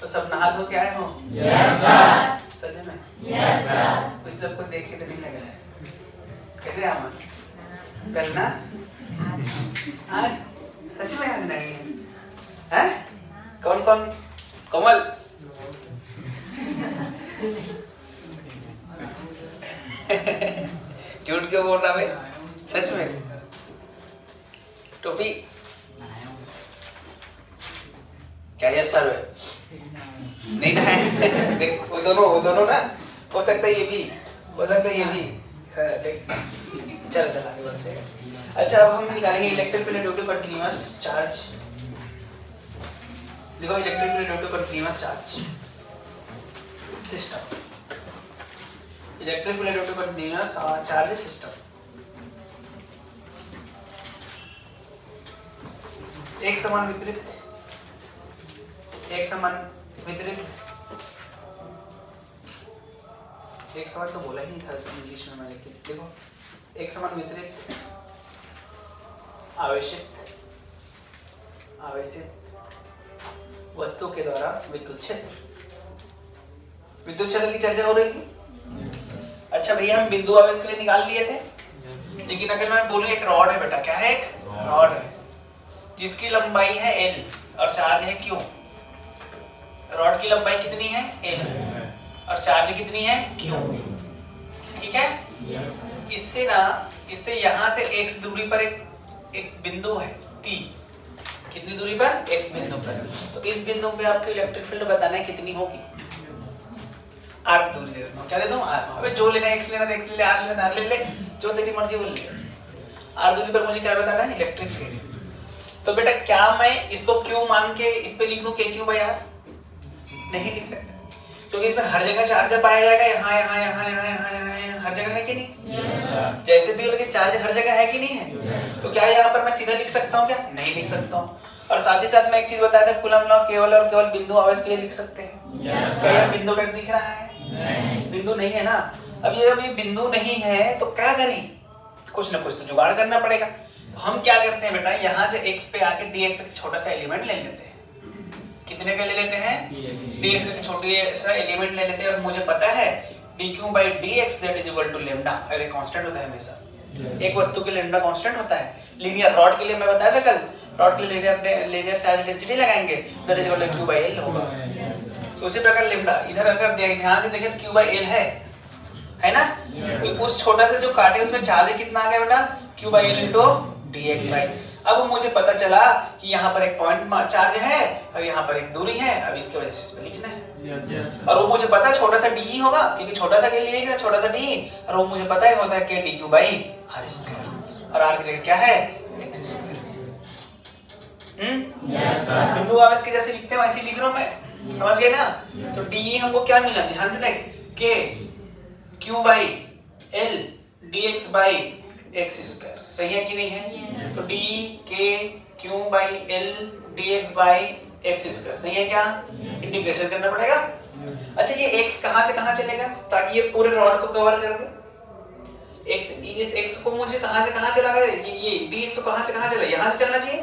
तो सब नहा धो के आए हो? Yes sir. सच में? Yes sir. कुछ लोग को देख के तो नहीं लग रहा है। कैसे आमा? कल ना? आज? सच में आज नहीं है? कौन कौन? कमल? झूठ क्यों बोल रहा भाई? सच में? टोपी? क्या यस सर है? नहीं ना है? देख वो दोनों ना, हो सकता है ये भी, हो सकता है ये भी। देख चल चल आगे बढ़ते हैं। अच्छा अब हम निकालेंगे electric field due to continuous charge. देखो electric field due to continuous charge system, electric field due to continuous charge system. एक समान विपरीत, एक समान वितरित, एक समान तो बोला ही नहीं था इंग्लिश में मैंने, देखो एक समान वितरित आवेशित वस्तु के द्वारा विद्युत क्षेत्र, विद्युत क्षेत्र की चर्चा हो रही थी। अच्छा भैया हम बिंदु आवेश के लिए निकाल लिए थे, लेकिन अगर मैं बोलूं एक रॉड है बेटा, क्या है? एक रॉड है जिसकी लंबाई है L और चार्ज है Q। रॉड की लंबाई कितनी है? L और चार्ज कितनी है? Q। ठीक है? इससे यहाँ से x दूरी पर एक बिंदु है P। कितनी दूरी पर? x बिंदु पर। तो इस बिंदु पे आपको इलेक्ट्रिक फील्ड बताना है कितनी होगी। r दूरी दे देता हूँ, क्या दे दूँ? r। अबे जो लेना है x लेना है x ले ले, r लेना r ले ले, जो तेरी मर्जी बोल ले। r दूरी पर मुझे क्या बताना है? Electric field. तो बेटा क्या मैं इसको Q मान के इस पे लिख दूं KQ बाय R? नहीं लिख सकता, क्योंकि इसमें हर जगह चार्ज पाया जाएगा, यहाँ यहाँ यहाँ यहाँ यहाँ यहाँ हर जगह है कि नहीं? yes. जैसे भी हो, लेकिन चार्ज हर जगह है कि नहीं है? yes. तो क्या यहाँ पर मैं सीधा लिख सकता हूँ क्या? नहीं लिख सकता हूँ। और साथ ही साथ मैं एक चीज बताया था, कूलम लॉ केवल और केवल बिंदु आवेश के लिए लिख सकते हैं। yes. क्या यह बिंदु टाइप दिख रहा है? नहीं। बिंदु नहीं है ना। अब ये बिंदु नहीं है तो क्या करें? कुछ ना कुछ तो जुगाड़ करना पड़ेगा। तो हम क्या करते हैं बेटा, यहाँ से x पे आके dx का छोटा सा एलिमेंट ले लेते हैं। कितने का ले लेते हैं? dx का छोटा सा एलिमेंट ले लेते हैं। और मुझे पता है dq by dx that is equal to lambda, और एक कांस्टेंट होता है हमेशा। एक वस्तु के लिए लैम्डा कांस्टेंट होता है। लीनियर रॉड के लिए मैं बताया था कल, रॉड के लिए लीनियर चार्ज डेंसिटी लगाएंगे, that is equal to q by l होगा। तो उसी प्रकार लैम्डा इधर अगर ध्यान से देखें तो q by l है ना? तो उस छोटा सा जो काटे उसमें चार्ज कितना आ गया बेटा? q by l into dx by। अब मुझे पता चला कि यहाँ पर एक पॉइंट चार्ज है और यहाँ पर एक दूरी है। अब इसके वजह से इस पे लिखना है। और वो मुझे पता है छोटा सा डी होगा, क्योंकि छोटा सा के लिए लिख रहा है छोटा सा डी, और वो मुझे पता है होता है k dq by r square, और r की जगह क्या है? x square. बिंदु आवेश के जैसे लिखते हैं वैसे लिख रहा हूँ मैं, समझ गए ना? तो डी हमको क्या मिला? ध्यान से देख, k q by l dx by x square. सही है कि नहीं है? तो d k q by l dx by x square सही है क्या? इंटीग्रेशन करना पड़ेगा। अच्छा ये x कहाँ से कहाँ चलेगा ताकि ये पूरे रॉड को कवर कर दे? x, इस x को मुझे कहाँ से कहाँ चला गया? ये dx को कहाँ से कहाँ चला? यहाँ से चलना चाहिए,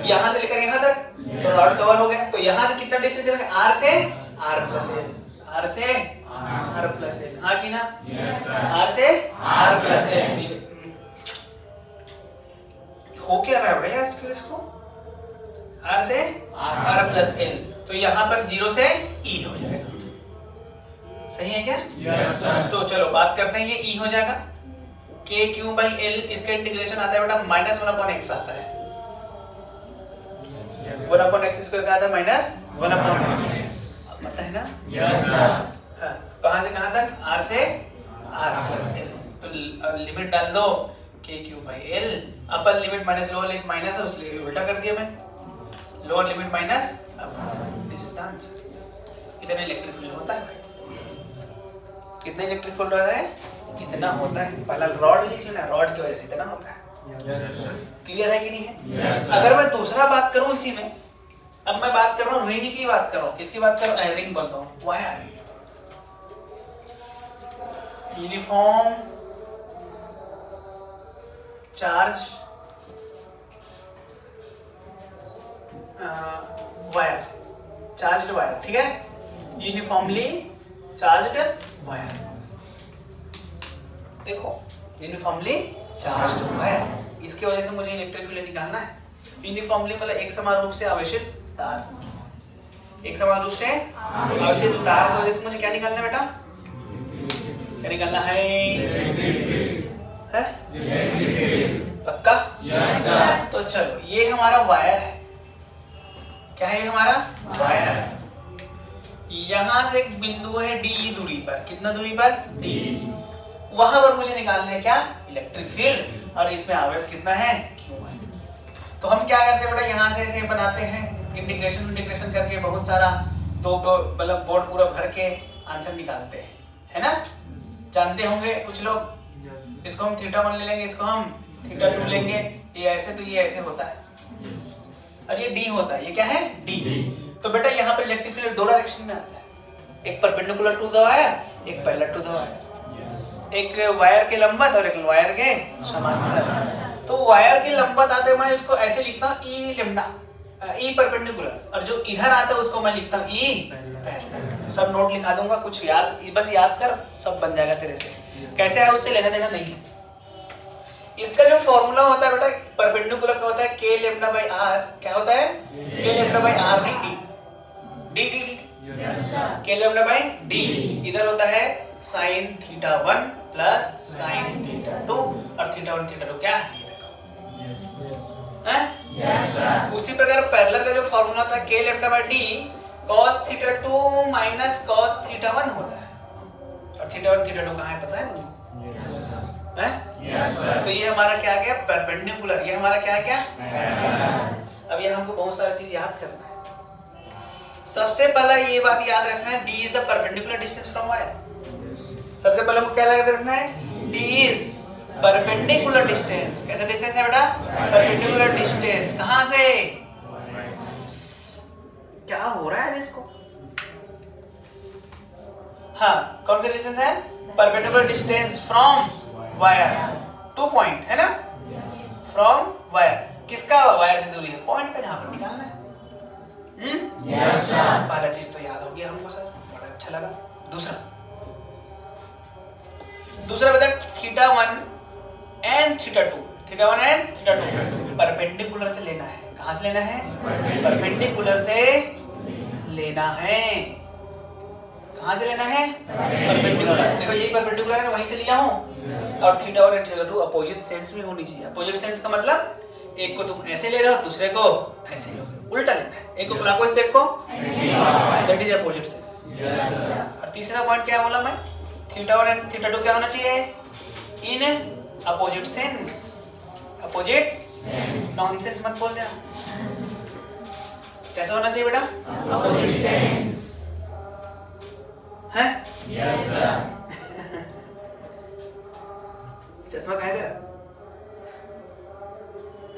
यहाँ से लेकर यहाँ तक, तो रॉड कवर हो गया। तो यहाँ से कितना डिस्टेंस चलेगा? r से r प्लस l, r से r प्लस l, हाँ कि ना? r से r प्लस l। हो क्या रहा है भाई आजकल इसको? r से r प्लस l, तो यहाँ पर 0 से e हो जाएगा। सही है क्या? yes, sir. तो चलो बात करते हैं, ये e हो जाएगा। k q by l इसका इंटीग्रेशन आता है बेटा -1/x आता है। 1/x स्क्वायर का आता है -1/x। पता है ना? yes, sir. कहाँ से कहाँ तक? r से r प्लस l। तो लिमिट डाल दो k q by l, upper limit minus lower limit minus है उसलिए उल्टा कर दिया मैं, lower limit minus upper. This is the answer. इतना इलेक्ट्रिक फील्ड होता है भाई। कितना इलेक्ट्रिक फील्ड होता है? इतना होता है। पहला रॉड लिख लेना, रॉड की वजह से इतना होता है। क्लियर है कि नहीं है? अगर मैं दूसरा बात करूं इसी में, अब मैं बात कर रहा हूँ रिंग की बात कर रहा हूँ। किसकी बात कर रहा हूँ? रिंग बोलता हूँ, wire. Uniform charge wire, charged wire, ठीक है, यूनिफॉर्मली चार्ज्ड वायर। देखो यूनिफॉर्मली चार्ज्ड वायर, इसकी वजह से मुझे इलेक्ट्रिक फील्ड निकालना है। यूनिफॉर्मली मतलब एक समान रूप से आवेशित तार, एक समान रूप से आवेशित तार की वजह से मुझे क्या निकालना है बेटा? क्या निकालना है? पक्का? Yes sir. तो चलो ये हमारा वायर है। क्या है ये हमारा वायर है। यहां से एक बिंदु है डी दूरी पर, कितना दूरी पर? डी। वहां पर मुझे निकालना है क्या? इलेक्ट्रिक फील्ड, और इसमें आवेश कितना है? क्यू है। तो हम क्या करते हैं बेटा, यहाँ से ऐसे बनाते हैं, इंटीग्रेशन करके बहुत सारा दो मतलब बोर्ड पूरा भर के आंसर निकालते हैं, है ना? जानते होंगे कुछ लोग, इसको हम θ1 ले लेंगे, इसको हम θ2 लेंगे, ये ऐसे तो ये ऐसे होता है, और ये डी होता है। ये क्या है? डी। तो बेटा यहाँ पर इलेक्ट्रिक फील्ड दो डायरेक्शन में आता है, एक परपेंडिकुलर टू द वायर, एक पैरेलल टू द वायर, एक वायर के लंबवत और एक वायर के समांतर। तो वायर के लंबवत आते मैं इसको ऐसे लिखता हूँ ई लेम्डा, ई परपेंडिकुलर, और जो इधर आता है उसको मैं लिखता हूँ ई पैरेलल। सब नोट लिखा दूंगा, कुछ याद, बस याद कर, सब बन जाएगा तेरे से। कैसे है उससे लेना देना नहीं है। इसका जो फॉर्मूला होता है बेटा परपेंडिकुलर का होता है k लेम्डा बाई r। क्या होता है? k लेम्डा बाई r नहीं d, d d d k lambda by d। इधर होता है sin θ1 प्लस sin θ2, और θ1 θ2 क्या है? ये देखो, हैं? Yes sir. उसी प्रकार पैरेलल का जो फॉर्मूला था k lambda by d cos θ2 minus cos θ1 होता है, और θ1 θ2 कहाँ है पता है तुमको? Yes sir. तो ये हमारा क्या आ गया? परपेंडिकुलर। ये हमारा क्या है? क्या? पैरेलल। अब ये हमको बहुत सारी चीज याद करना है। सबसे पहला ये बात याद रखना है, d is the perpendicular distance from wire. सबसे पहले हमको क्या याद रखना है? d is perpendicular distance. कैसा डिस्टेंस है बेटा? Perpendicular distance. कहां से? क्या हो रहा है इसको? हाँ, कौन सा डिस्टेंस है? Perpendicular distance from wire two point, है ना? फ्रॉम वायर, किसका? वायर से दूरी है, पॉइंट का जहां पर निकालना है। Yes sir. पहला चीज तो याद हो गया हमको सर, बड़ा अच्छा लगा। दूसरा बता θ1 एंड θ2, θ1 एंड θ2 परपेंडिकुलर से लेना है। कहां से लेना है? परपेंडिकुलर से लेना है। कहां से लेना है? परपेंडिकुलर। देखो यही परपेंडिकुलर है ना, वहीं से लिया हूं। और θ1 और θ2 अपोजिट सेंस में होनी चाहिए। अपोजिट सेंस का मतलब एक को तुम ऐसे ले रहे हो, दूसरे को ऐसे लो, उल्टा लेना है। एक को क्लॉकवाइज, देखो दैट इज अपोजिट सेंस। और तीसरा पॉइंट क्या बोला मैं? θ1 एंड θ2 क्या होना चाहिए? In opposite sense. Opposite nonsense मत बोल देना। कैसा होना चाहिए बेटा? Opposite sense. हैं? Yes sir. चश्मा कहाँ है तेरा?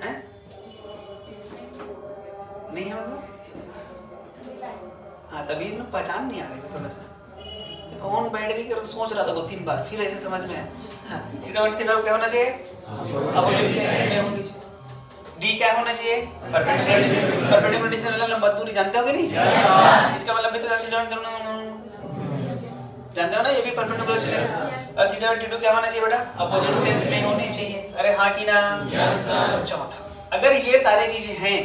हैं? नहीं है मतलब? हाँ, तभी ना पहचान नहीं आ रही थी थोड़ा सा। कौन बैठ गई कर सोच रहा था 2-3 बार, फिर ऐसे समझ में आया। हाँ, θ1 θ2 क्या होना चाहिए? अपोजिट सेंस में होनी चाहिए। d क्या होना चाहिए? Perpendicular distance. परपेंडिकुलर डिस्टेंस मतलब लंबा दूरी, जानते होगे नहीं? इसका मतलब भी तो जानते हो ना, ये भी परपेंडिकुलर डिस्टेंस। और θ1 θ2 क्या होना चाहिए बेटा? अपोजिट सेंस में होनी चाहिए। अरे हाँ कि ना? Yes sir. चौथा, अगर ये सारी चीजें हैं,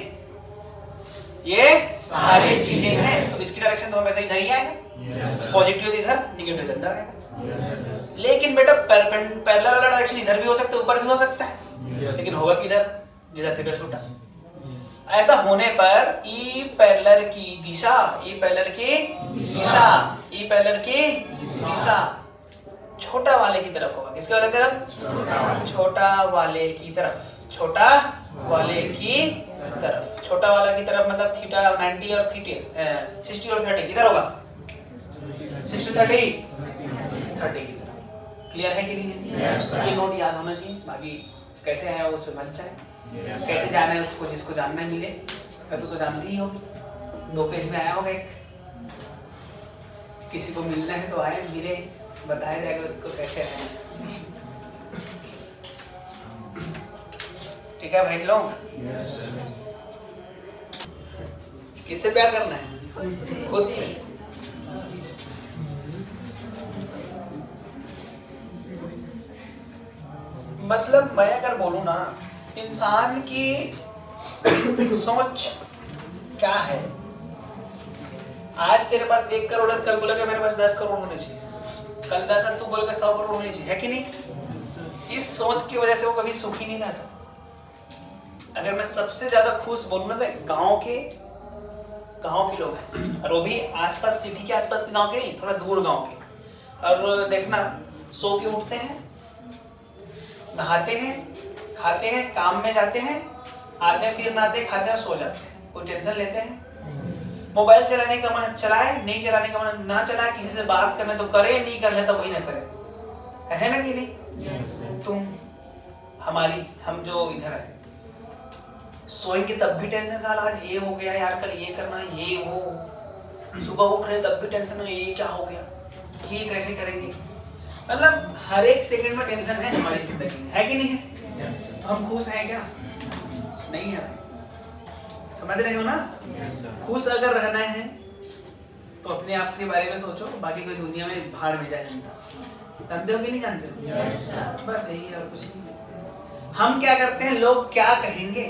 ये सारी चीजें हैं, तो इसकी डायरेक्शन तो हमेशा इधर ही आएगा। पॉजिटिव इधर, नेगेटिव इधर आएगा। लेकिन बेटा पैरेलल वाला डायरेक्शन इधर भी हो सकता है, ऊपर भी हो सकता है, लेकिन होगा किधर? जिधर थीटा छोटा। ऐसा होने पर ई पैरेलल की दिशा, ई पैरेलल की दिशा, ई पैरेलल की दिशा छोटा वाले की तरफ होगा। किसके वाले तरफ? छोटा वाले की तरफ। छोटा वाले की तरफ। छोटा वाला की तरफ मतलब थीटा 90 और 60 और 30 किधर होगा? 60 30 की तरफ। क्लियर है कि नहीं? ये नोट याद होना चाहिए। बाकी कैसे है उस पे मत जाए, कैसे जाना है उसको, जिसको जानना मिले। तो जानती ही होगी, 2 पेज में आया होगा एक, किसी को मिलना है तो आए, मिले, बताया जाएगा उसको कैसे आए। ठीक है भाई लोग? किससे प्यार करना है? खुद से। मतलब मैं अगर बोलूं ना, इंसान की सोच क्या है। आज तेरे पास 1 करोड़ है, कल बोलेगा मेरे पास 10 करोड़ होने चाहिए, कल 10 तू बोलेगा 100 करोड़ होने चाहिए, है कि नहीं? इस सोच की वजह से वो कभी सुखी नहीं रह सकता। अगर मैं सबसे ज्यादा खुश बोलूं ना तो गांव के लोग हैं, और वो भी आसपास, सिटी के आसपास के गांव के नहीं, थोड़ा दूर गांव के। और देखना, सो के उठते हैं, नहाते हैं, खाते हैं, काम में जाते हैं, आते हैं, फिर नहाते खाते हैं, सो जाते हैं। कोई टेंशन लेते हैं? मोबाइल चलाने का मन चलाए, नहीं चलाने का मन ना चलाए, किसी से बात करने तो करे, नहीं करने तो वही ना करे, है ना कि नहीं? तुम हम जो इधर है, सोएंगे तब भी टेंशन, साला आज ये हो गया यार, कल ये करना, ये वो। सुबह उठ रहे तब भी टेंशन, ये क्या हो गया, ये कैसे करेंगे। मतलब हर एक सेकंड में टेंशन है हमारी जिंदगी में, है कि नहीं है? तो हम खुश हैं क्या? नहीं है। समझ रहे हो ना? खुश अगर रहना है तो अपने आप के बारे में सोचो, बाकी कोई दुनिया में भाड़ में जाए जनता। जानते हो कि नहीं जानते हो? बस यही है और कुछ नहीं। हम क्या करते हैं, लोग क्या कहेंगे,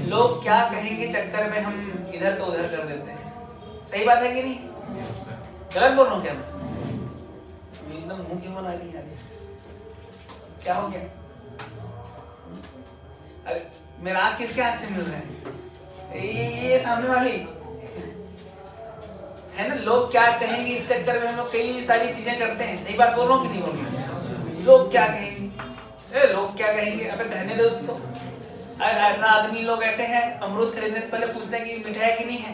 लोग क्या कहेंगे चक्कर में हम इधर तो उधर कर देते हैं। सही बात है कि नहीं? गलत बोल रहा हूँ क्या मैं? एकदम मुंह क्यों बना रही है? क्या हो गया? अरे मेरा आँख किसके आँख से मिल रहा है? ये सामने वाली है ना। लोग क्या कहेंगे इस चक्कर में हम लोग कई सारी चीजें करते हैं। सही बात बोल रहा हूँ कि नहीं बोल रहा हूँ? लोग क्या कहेंगे, लोग क्या कहेंगे, अबे कहने दो उसको। ऐसा आदमी लोग ऐसे हैं, अमरूद खरीदने से पहले पूछते हैं कि मीठा है कि नहीं है।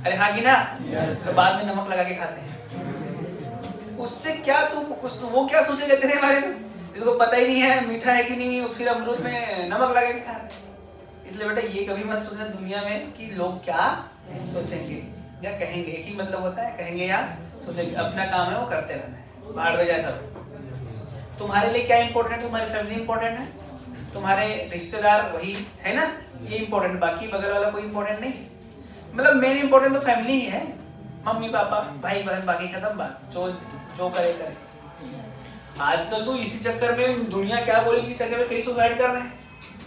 अरे हाँ कि ना? तो बाद में नमक लगा के खाते हैं। उससे क्या वो क्या सोचेगा तेरे बारे में, जिसको पता ही नहीं है मीठा है कि नहीं, फिर अमरूद में नमक लगा के खा रहे। इसलिए बेटा ये कभी मत सोचना दुनिया में कि लोग क्या सोचेंगे या कहेंगे। एक ही मतलब होता है, कहेंगे या सोचेंगे। अपना काम है वो करते रहना है, बाहर में जाए सब। तुम्हारे लिए क्या इंपॉर्टेंट है? तुम्हारी फैमिली इंपॉर्टेंट है, तुम्हारे रिश्तेदार वही है ना, ये इंपॉर्टेंट। बाकी बगल वाला कोई इंपॉर्टेंट नहीं है। मतलब मेन इंपॉर्टेंट तो फैमिली ही है, मम्मी पापा भाई बहन, बाकी खत्म बात। जो करे करे। आजकल तो इसी चक्कर में दुनिया क्या बोलेगी चक्कर में कई सुसाइड कर रहे हैं।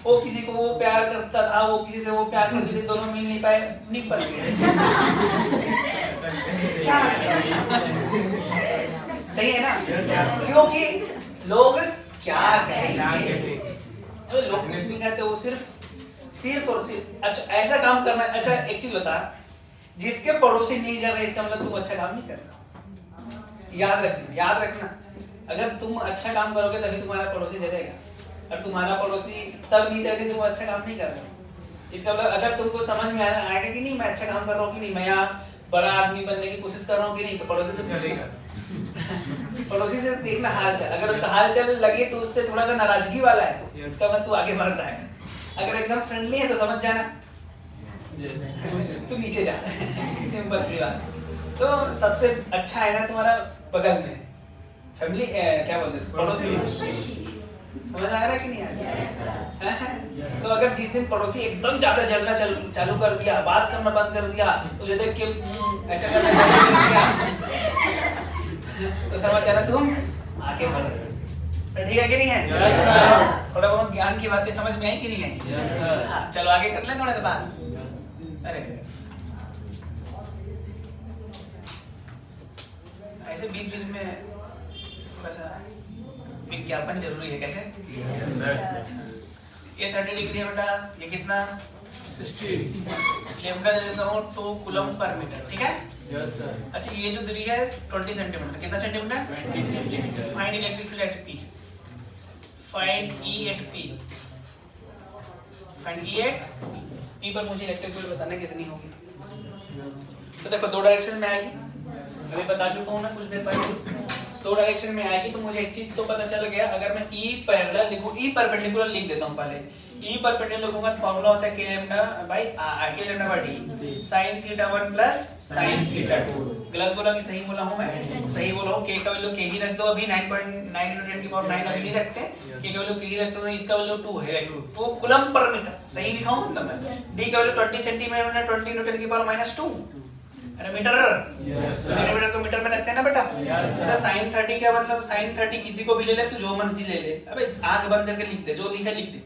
वो किसी को वो प्यार करता था, वो किसी से वो प्यार करती थी, दोनों मिल नहीं पाए, नहीं पड़ गए। क्या सही है ना? क्योंकि लोग क्या कहेंगे, लोग कुछ नहीं कहते, वो सिर्फ और सिर्फ अच्छा ऐसा काम करना। अच्छा एक चीज बता, जिसके पड़ोसी नहीं जल रहे इसका मतलब तुम अच्छा काम नहीं कर रहे। याद रखना, अगर तुम अच्छा काम करोगे तभी तुम्हारा पड़ोसी जलेगा, और तुम्हारा पड़ोसी तब नहीं जलेगा जब वो अच्छा काम नहीं कर रहा। इसका मतलब अगर तुमको समझ में आएगा कि नहीं मैं अच्छा काम कर रहा हूँ कि नहीं, मैं यहाँ बड़ा आदमी बनने की कोशिश कर रहा हूँ कि नहीं, तो पड़ोसी से पूछेगा। पड़ोसी से देखना हाल चाल, अगर उसका हाल चाल लगे तो उससे थोड़ा सा नाराजगी वाला है, इसका मतलब तू आगे बढ़ रहा है। अगर एकदम फ्रेंडली है तो समझ जाना तू नीचे जा रहा है। सिंपल सी बात। तो सबसे अच्छा है ना तुम्हारा बगल में फैमिली, क्या बोलते हैं, पड़ोसी। समझ आ रहा है कि नहीं आ रहा? तो अगर जिस दिन पड़ोसी एकदम ज्यादा जलना चालू कर दिया, बात करना बंद कर दिया, तो जो देख के ऐसा करना चालू कर दिया, तो समझ जाना तुम आगे बढ़ रहे हो। ठीक है कि नहीं है? थोड़ा बहुत ज्ञान की बातें समझ में आई कि नहीं आई? हाँ चलो आगे कर लें थोड़ा सा बात। अरे ऐसे बीच बीच में थोड़ा सा विज्ञापन जरूरी है। कैसे? ये 30 डिग्री है बेटा, ये कितना 60 लेमडा दे देता हूँ 2 कूलम पर मीटर। ठीक है? अच्छा ये जो दूरी है 20 सेंटीमीटर, कितना centimetre? 20 centimetre. Find electric field at P, find E at P, find E at P पर मुझे इलेक्ट्रिक फील्ड बताना कितनी होगी। तो देखो 2 डायरेक्शन में आएगी, अभी बता चुका हूँ ना कुछ देर पहले। 2 डायरेक्शन में आएगी तो मुझे एक चीज तो पता चल गया। अगर मैं ई पैरेलल लिखूं, ई परपेंडिकुलर लिख देता हूँ पहले। ई परपेंडिकुलर लिखूंगा तो फॉर्मूला होता है k lambda by D sin θ1 plus sin θ2। गलत बोला कि सही बोला हूँ मैं? सही बोला हूँ। के का वैल्यू के ही रख दो अभी, 9.9 × 10 की पावर 9 अभी नहीं रखते। के का वैल्यू के ही रखते हो, इसका वैल्यू 2 है, 2 कूलम पर मीटर। सही लिखा हूँ मतलब मैं। डी का वैल्यू 20 सेंटीमीटर में 20 × 10 की पावर -2। अरे मीटर, सेंटीमीटर को मीटर में रखते हैं ना बेटा। तो sin 30 का मतलब sin 30 किसी को भी ले ले, तू जो मर्जी ले ले। अबे आंख बंद करके लिख दे, जो लिखा लिख दे।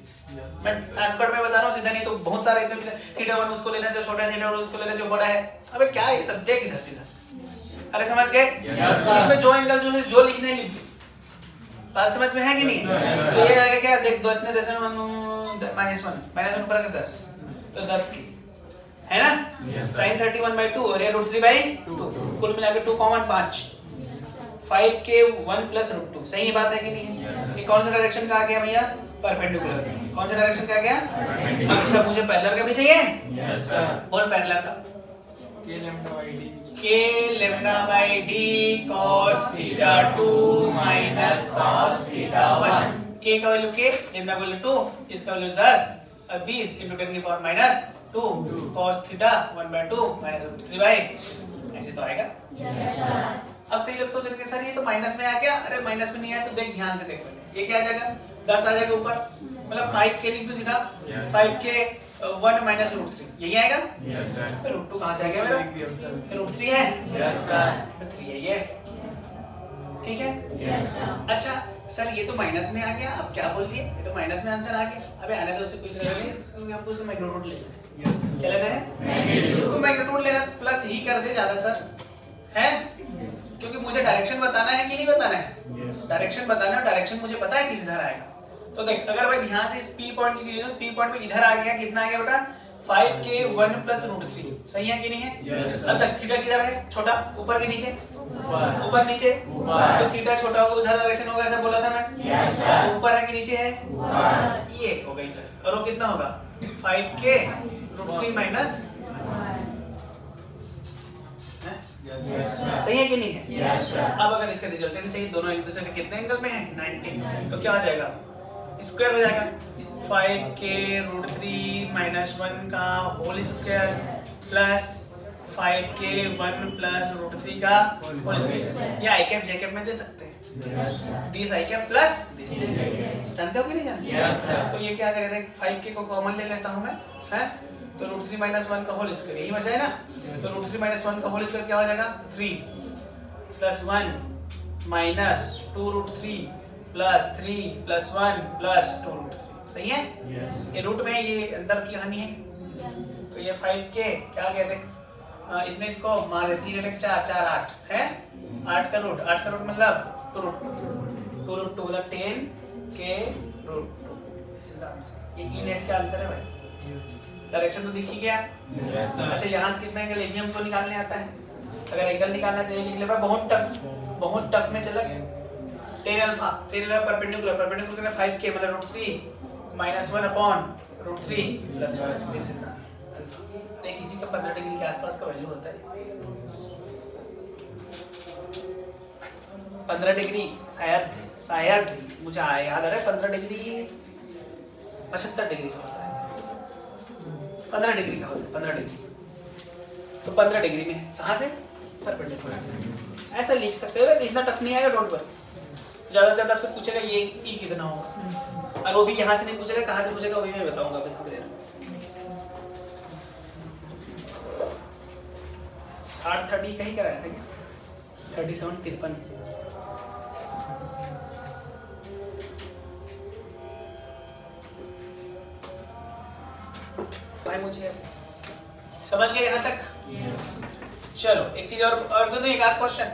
मैं शॉर्टकट में बता रहा हूँ सीधा, नहीं तो बहुत सारा इसमें θ1 उसको लेना जो छोटा है, θ2 उसको लेना जो बड़ा है। अबे क्या ये सब देख इधर सीधा। अरे समझ गए? इसमें जो एंगल जो है जो लिखना है लिख दे। बात समझ में है कि नहीं? तो ये आएगा क्या, देख 10 ने 10 -1 ऊपर कर 10, तो 10 की है ना। sin 31/2 और ये √3/2, कुल मिला के 2 कॉमन 5, 5 के 1 + √2। सही बात है कि नहीं है? ये कौन सा डायरेक्शन का आ गया भैया? परपेंडिकुलर का। कौन सा डायरेक्शन का आ गया? अच्छा मुझे पैरेलल का भी चाहिए। Yes sir. बोल पैरेलल का। k λ/d cos θ2 - cos θ1। k का वैल्यू k, λ का वैल्यू 2, इसका वैल्यू 10 और 20 × 10 की पावर -2 cos θ 1/2 -3/, ऐसे तो आएगा। अब कई लोग सोचेंगे सर ये तो माइनस में आ गया। अरे माइनस में नहीं आया तो देख ध्यान से देख पहले, ये क्या आ जाएगा? 10 आ जाएगा ऊपर, मतलब 5k लिख दो सीधा। 5k 1 - √3 यही आएगा। Yes sir. तो √2 कहां से आ गया मेरा? √3 है। Yes sir. 3 है ये, ठीक है। Yes sir. अच्छा सर ये तो माइनस में आ गया, अब क्या बोल दिए? ये तो माइनस में आंसर आ गया। अबे आने दो, उसे कोई जरूरत नहीं, क्योंकि हमको उसका मैग्नीट्यूड लेना है। क्या लेना है? मैग्नीट्यूड। तो मैग्नीट्यूड लेना प्लस ही कर दे ज्यादातर है, क्योंकि मुझे डायरेक्शन बताना है कि नहीं बताना है? डायरेक्शन बताना है, डायरेक्शन मुझे पता है किस इधर आएगा। तो देख अगर मैं ध्यान से इस P पॉइंट की P पॉइंट में इधर आ गया, कितना आ गया बेटा? 5k 1 + √3। सही है कि नहीं है? yes, अब तक थीटा किधर है? छोटा, ऊपर के नीचे? ऊपर नीचे। ऊपर। तो थीटा छोटा होगा उधर डायरेक्शन होगा, ऐसा बोला था मैं। Yes sir. ऊपर है कि नीचे है? ऊपर। ये हो गई इधर। और वो कितना होगा? 5k √3 - सही है कि नहीं है? Yes sir. अब अगर इसका रिजल्टेंट चाहिए, दोनों एक दूसरे के कितने एंगल में है? 90, तो क्या हो जाएगा? स्क्वायर हो जाएगा। 5k √3 - 1 का होल स्क्वायर प्लस 5k 1 + √3 का होल स्क्वायर। ये i कैप j कैप में दे सकते हैं। This i cap plus this, जानते हो कि नहीं जानते? Yes sir. तो ये क्या आ जाएगा? 5k को कॉमन ले लेता हूं मैं, है तो √3 - 1 का होल स्क्वायर, यही बचा है ना। तो √3 - 1 का होल स्क्वायर क्या हो जाएगा? 3 + 1 - 2√3 + 3 + 1 + 2√3। सही है? यस। ये रूट में है, ये अंदर की कहानी है। तो ये 5k क्या कहते हैं? इसमें इसको मार दे, 3 × 4 = 8 है। 8 का रूट मतलब 2√2 मतलब 10k √2। This is the answer. ये ई नेट का आंसर है भाई। डायरेक्शन तो दिख ही गया। Yes sir. अच्छा यहाँ से कितना एंगल है हमको निकालने आता है। अगर एंगल निकालना है तो ये लिख ले भाई, बहुत टफ में चला गया। tan अल्फा परपेंडिकुलर का 5k मतलब √3 - 1/√3 + 1 दिस इज द अल्फा। अरे किसी का 15 डिग्री के आसपास का वैल्यू होता है। 15 डिग्री शायद मुझे याद आ रहा है 15 डिग्री 75 डिग्री का होता है। 15 डिग्री का होता है, 15 डिग्री। तो 15 डिग्री में कहाँ से? परपेंडिकुलर से। ऐसा लिख सकते हो, इतना टफ नहीं आएगा, डोंट वरी। ज्यादा से ज्यादा आपसे पूछेगा ये ई कितना होगा, और वो भी यहाँ से नहीं पूछेगा, कहाँ से पूछेगा वो भी मैं बताऊंगा अभी थोड़ी देर। 60-30 कहीं कराया था क्या? 37 53। भाई मुझे समझ गए यहाँ तक? चलो एक चीज और दे दूं, एक आध क्वेश्चन।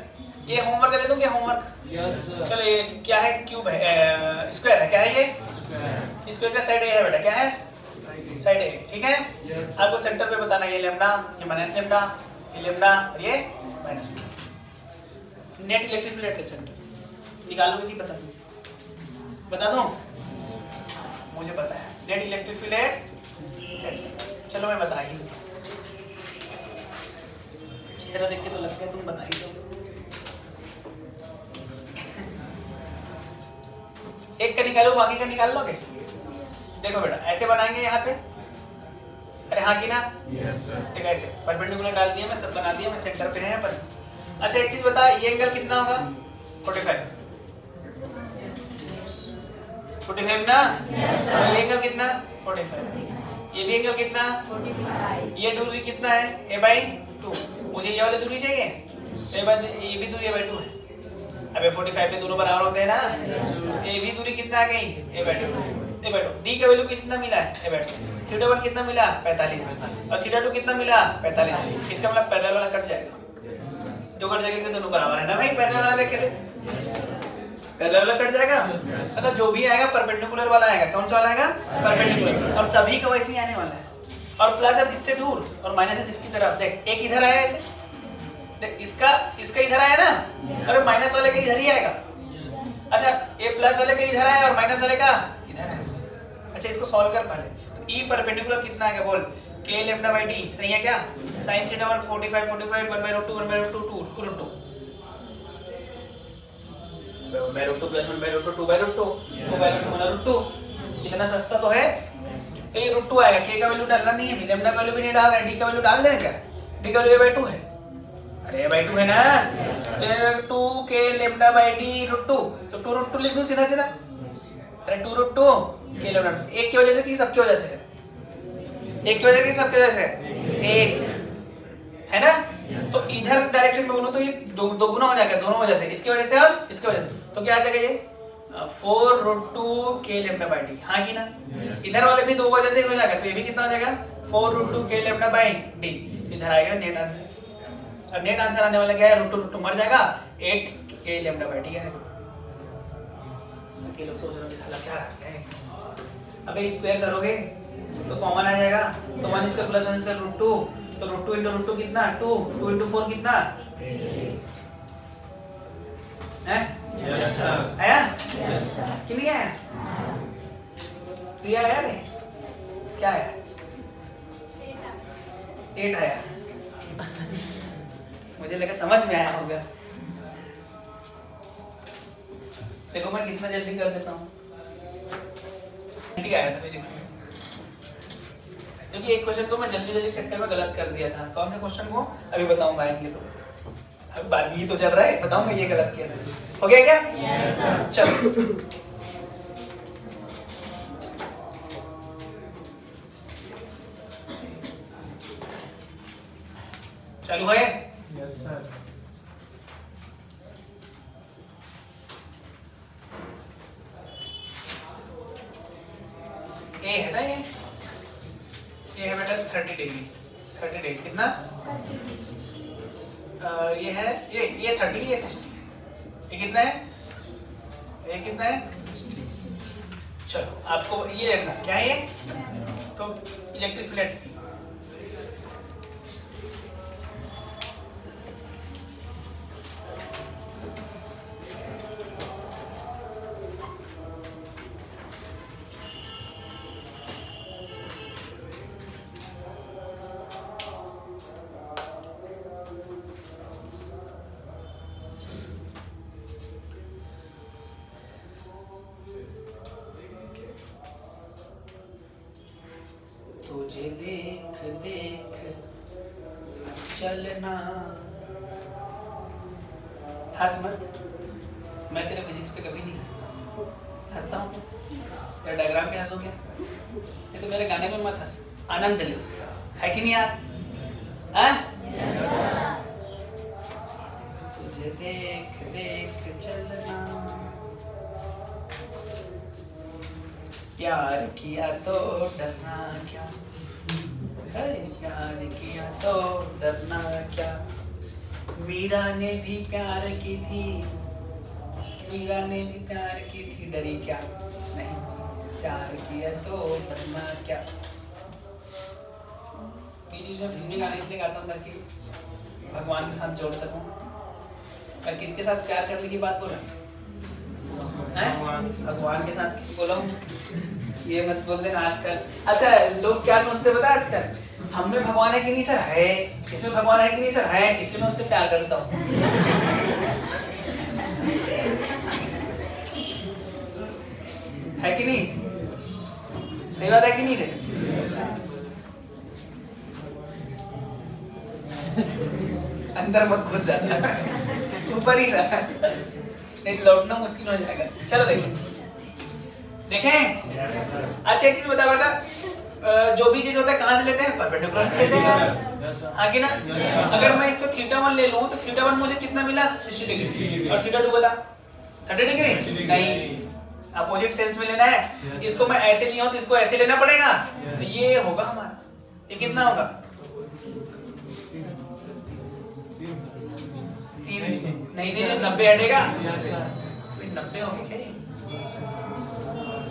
ये होमवर्क दे दूं क्या? होमवर्क चलो ये क्या है? क्यूब है, स्क्वायर है, क्या है ये? स्क्वायर का साइड ए है बेटा, क्या है? साइड ए, ठीक है। आपको सेंटर पे बताना, ये लेम्डा, ये -λ, ये लेम्डा और ये minus. Net electric field at centre निकालोगे कि बता दूं? मुझे पता है net electric field at centre. चलो मैं बता ही दूं, चेहरा देख के तो लगता है तुम बता ही दो। एक का निकालो, बाकी का निकाल लोगे? देखो बेटा ऐसे बनाएंगे यहाँ पे, अरे हाँ की ना? Yes sir. एक ऐसे परपेंडिकुलर डाल दिया मैं, सब बना दिया मैं, सेंटर पे है अपन। अच्छा एक चीज बता, ये एंगल कितना होगा? 45 ना? ये एंगल कितना? 45। ये भी एंगल कितना? 45। ये दूरी कितना है? a/2। मुझे ये वाली दूरी चाहिए, ये भी दूरी a/2 है। अब 45 पे दोनों बराबर होते हैं ना, ये भी दूरी कितना आ गई? a/2। d का वैल्यू कितना मिला है? a/2। θ1 कितना मिला? 45। और θ2 कितना मिला? 45। इसका मतलब पैरेलल वाला कट जाएगा, जो कट जाएगा कि दोनों बराबर है ना भाई। पैरेलल वाला देखे थे, पैरेलल वाला कट जाएगा, मतलब जो भी आएगा परपेंडिकुलर वाला आएगा। कौन सा वाला आएगा? परपेंडिकुलर। और सभी का वैसे ही आने वाला है। और प्लस है इससे दूर और माइनस है इसकी तरफ। देख एक इधर आया ऐसे, देख इसका इधर आया ना, और माइनस वाले का इधर ही आएगा। अच्छा ये प्लस वाले का इधर आया और माइनस वाले का इधर आया। अच्छा इसको सॉल्व कर पहले। तो ई परपेंडिकुलर कितना आएगा बोल? k λ/d सही है क्या? sin θ1 45 1/√2 1/√2 2/√2 1/√2 प्लस 1/√2 2/√2 2/√2 इतना सस्ता तो है। तो ये √2 आएगा। k का वैल्यू डालना नहीं है, लैम्डा का वैल्यू भी नहीं डाल रहा है, d का वैल्यू डाल दें क्या? d का वैल्यू a/2 है। अरे a/2 है ना, फिर 2k λ/d √2, तो 2√2 लिख दूं सीधा सीधा। अरे 2√2 k λ, एक की वजह से कि सबकी वजह से? एक की वजह से सबकी वजह से? एक है ना। तो इधर डायरेक्शन में बोलूं तो ये दो गुना हो जाएगा दोनों वजह से, इसकी वजह से और इसकी वजह से। तो क्या आ जाएगा ये 4√2 k λ/d। हाँ कि ना? इधर वाले भी दो वजह से हो जाएगा, तो ये भी कितना हो जाएगा? 4√2 k λ/d। इधर आएगा नेट आंसर। और नेट आंसर आने वाला क्या है? √2 मर जाएगा, 8 k λ/d आएगा। लोग सोच रहे हैं साला क्या करते हैं। अबे स्क्वायर करोगे तो कॉमन आ जाएगा, तो 1² + 1² √2, तो √2 × √2 कितना? 2 2 × 4 कितना है? आया कि नहीं आया? प्रिया आया नहीं? क्या आया? 8 आया। मुझे लगा समझ में आया होगा। देखो मैं कितना जल्दी कर देता हूँ। आया था फिजिक्स में, क्योंकि एक क्वेश्चन को मैं जल्दी चक्कर में गलत कर दिया था। कौन से क्वेश्चन को अभी बताऊंगा, आएंगे तो। अभी 12वीं तो चल रहा है, बताऊंगा ये गलत किया था। हो गया क्या? yes, sir. चलो चालू है? Yes sir. ए है ना, ये है बेटा 30 डिग्री। 30 डिग्री कितना? ये है ये 30, ये 60। ये कितना है? ये कितना है? 60। चलो आपको ये देखना क्या है ये? तो इलेक्ट्रिक फील्ड की तुझे देख देख चलना। हंस मत, मैं तेरे फिजिक्स पे कभी नहीं हंसता। हंसता हूँ तेरा डायग्राम पे हंसो क्या? ये तो मेरे गाने में मत हंस, आनंद ले उसका, है कि नहीं यार? तुझे देख देख चलना, प्यार किया तो डरना क्या है, प्यार किया तो डरना क्या। मीरा ने भी प्यार की थी, मीरा ने भी प्यार की थी, डरी क्या नहीं, प्यार किया तो डरना क्या। ये चीज मैं फिल्मी गाने इसलिए गाता हूँ ताकि भगवान के साथ जोड़ सकूं। मैं किसके साथ प्यार करने की बात बोला है? भगवान के साथ बोला हूँ, ये मत बोल देना आजकल। अच्छा लोग क्या सोचते पता है आजकल, हम में भगवान है कि नहीं सर? है। इसमें भगवान है कि नहीं सर? है। इसलिए मैं उससे प्यार करता हूँ। है कि नहीं? सही बात है कि नहीं रे? अंदर मत घुस जाना, ऊपर ही रहा, नहीं लौटना मुश्किल हो जाएगा। चलो देखें। अच्छा एक चीज बता बेटा, जो भी चीज होता है कहाँ से लेते हैं? परपेंडिकुलर से लेते हैं, हाँ कि ना? अगर मैं इसको θ1 ले लूं तो θ1 मुझे कितना मिला? 60 डिग्री। और θ2 बता 30 डिग्री? नहीं, अपोजिट सेंस में लेना है। इसको मैं ऐसे लिया हूं तो इसको ऐसे लेना पड़ेगा, तो ये होगा हमारा, ये कितना होगा? 300। नहीं 90 हटेगा, 90 हो गए क्या?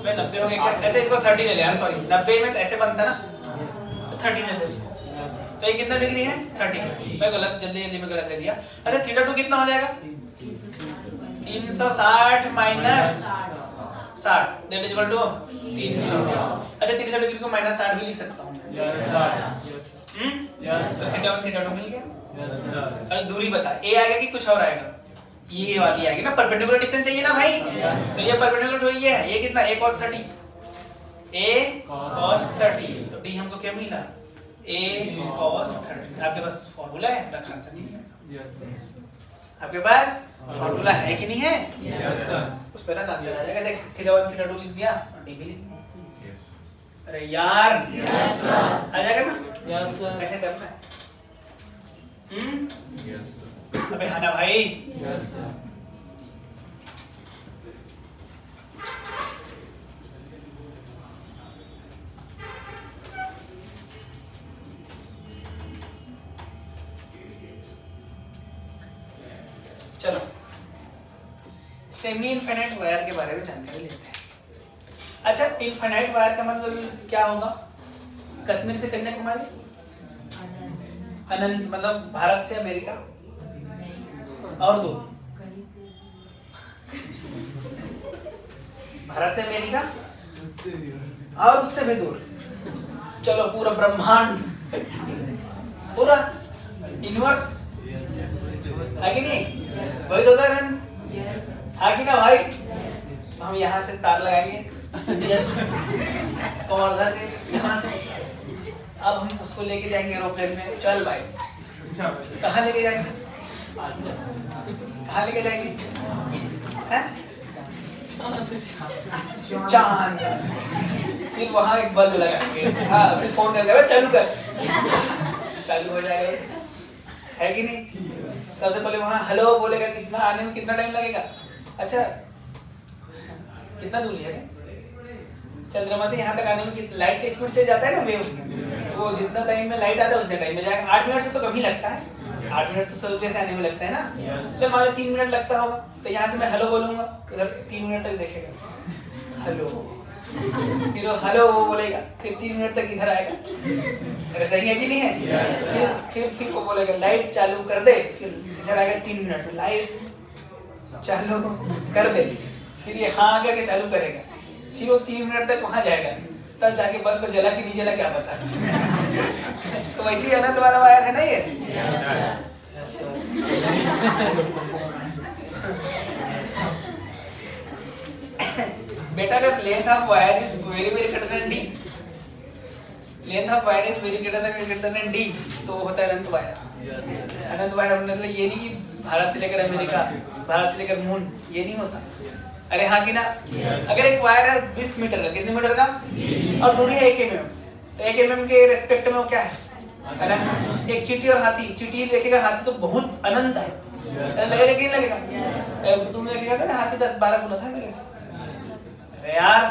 90 हो गए क्या? अच्छा इसको 30 ले ले यार, सॉरी 90 में तो ऐसे बनता ना, तो 30 ले ले इसको। तो ये कितना डिग्री है? 30। मैं गलत जल्दी में गलत ले दिया। अच्छा θ2 कितना हो जाएगा? 360 minus 60 that is equal to 300। अच्छा 300 डिग्री को माइनस 60 भी लिख सकता हूँ। तो θ2 मिल गया। और दूरी बता, ए आएगा कि कुछ और आएगा? ये वाली आएगी ना, परपेंडिकुलर डिस्टेंस चाहिए ना भाई। तो ये परपेंडिकुलर तो ये है, ये कितना? a cos 30, a cos 30। तो d हमको क्या मिला? a cos 30। आपके पास फॉर्मूला है, रखा आंसर नहीं है? आपके पास फॉर्मूला है कि नहीं है? उस पर ना आंसर आ जाएगा। देख θ1 θ2 लिख दिया और d भी लिख दिया। अरे यार आ जाएगा ना? कैसे करना है? अबे हाँ ना भाई। चलो सेमी इनफिनिट वायर के बारे में जानकारी लेते हैं। अच्छा इनफिनिट वायर का मतलब क्या होगा? कश्मीर से कन्याकुमारी, अनंत मतलब भारत से अमेरिका, और दो भारत से अमेरिका और उससे भी दूर। चलो पूरा ब्रह्मांड, पूरा यूनिवर्स, है कि नहीं? वही तो होता है अनंत, है कि ना भाई? हम यहाँ से तार लगाएंगे कमरधा से, यहाँ से। अब हम उसको लेके जाएंगे एरोप्लेन में। चल भाई कहाँ लेके जाएंगे? कहाँ लेके जाएंगे? चांद। फिर वहां एक बल्ब लगाएंगे, हाँ फिर फोन करके चालू कर, चालू हो जाएगा, है कि नहीं? सबसे पहले वहां हेलो बोलेगा, कितना आने में कितना टाइम लगेगा? अच्छा कितना दूरी है चंद्रमा से यहाँ तक आने में? लाइट की स्पीड से जाता है ना वेव से, वो जितना टाइम में लाइट आता है उतने टाइम में जाएगा। 8 मिनट से तो कम ही लगता है, 8 मिनट तो सूर्य से आने में लगता है ना। चल मान लो 3 मिनट लगता होगा, तो यहाँ से मैं हेलो बोलूंगा तो इधर 3 मिनट तक देखेगा हेलो, फिर हेलो वो बोलेगा, फिर 3 मिनट तक इधर आएगा। अरे सही है कि नहीं है? फिर वो बोलेगा लाइट चालू कर दे, फिर इधर आएगा 3 मिनट में लाइट चालू कर दे, फिर ये हाँ करके चालू करेगा, फिर वो 3 मिनट तक वहां जाएगा, तब जाके बल्ब जला कि नहीं जला क्या पता। तो वैसे ही अनंत वाला वायर है ना ये। बेटा अगर length of wire is very very greater than D, length of wire is very greater than D, तो होता है अनंत वायर। अनंत वायर मतलब ये नहीं कि भारत से लेकर अमेरिका, भारत से लेकर मून, ये नहीं होता। अरे हाँ कि ना? अगर एक वायर है 20 मीटर का, कितने मीटर का? और दूरी है 1 mm, तो 1 mm के रेस्पेक्ट में वो क्या है? अनंत। एक चींटी और हाथी, चींटी देखेगा हाथी तो बहुत अनंत है, लगेगा कि नहीं लगेगा? तुमने देखा था ना हाथी 10-12 गुना था मेरे से। अरे यार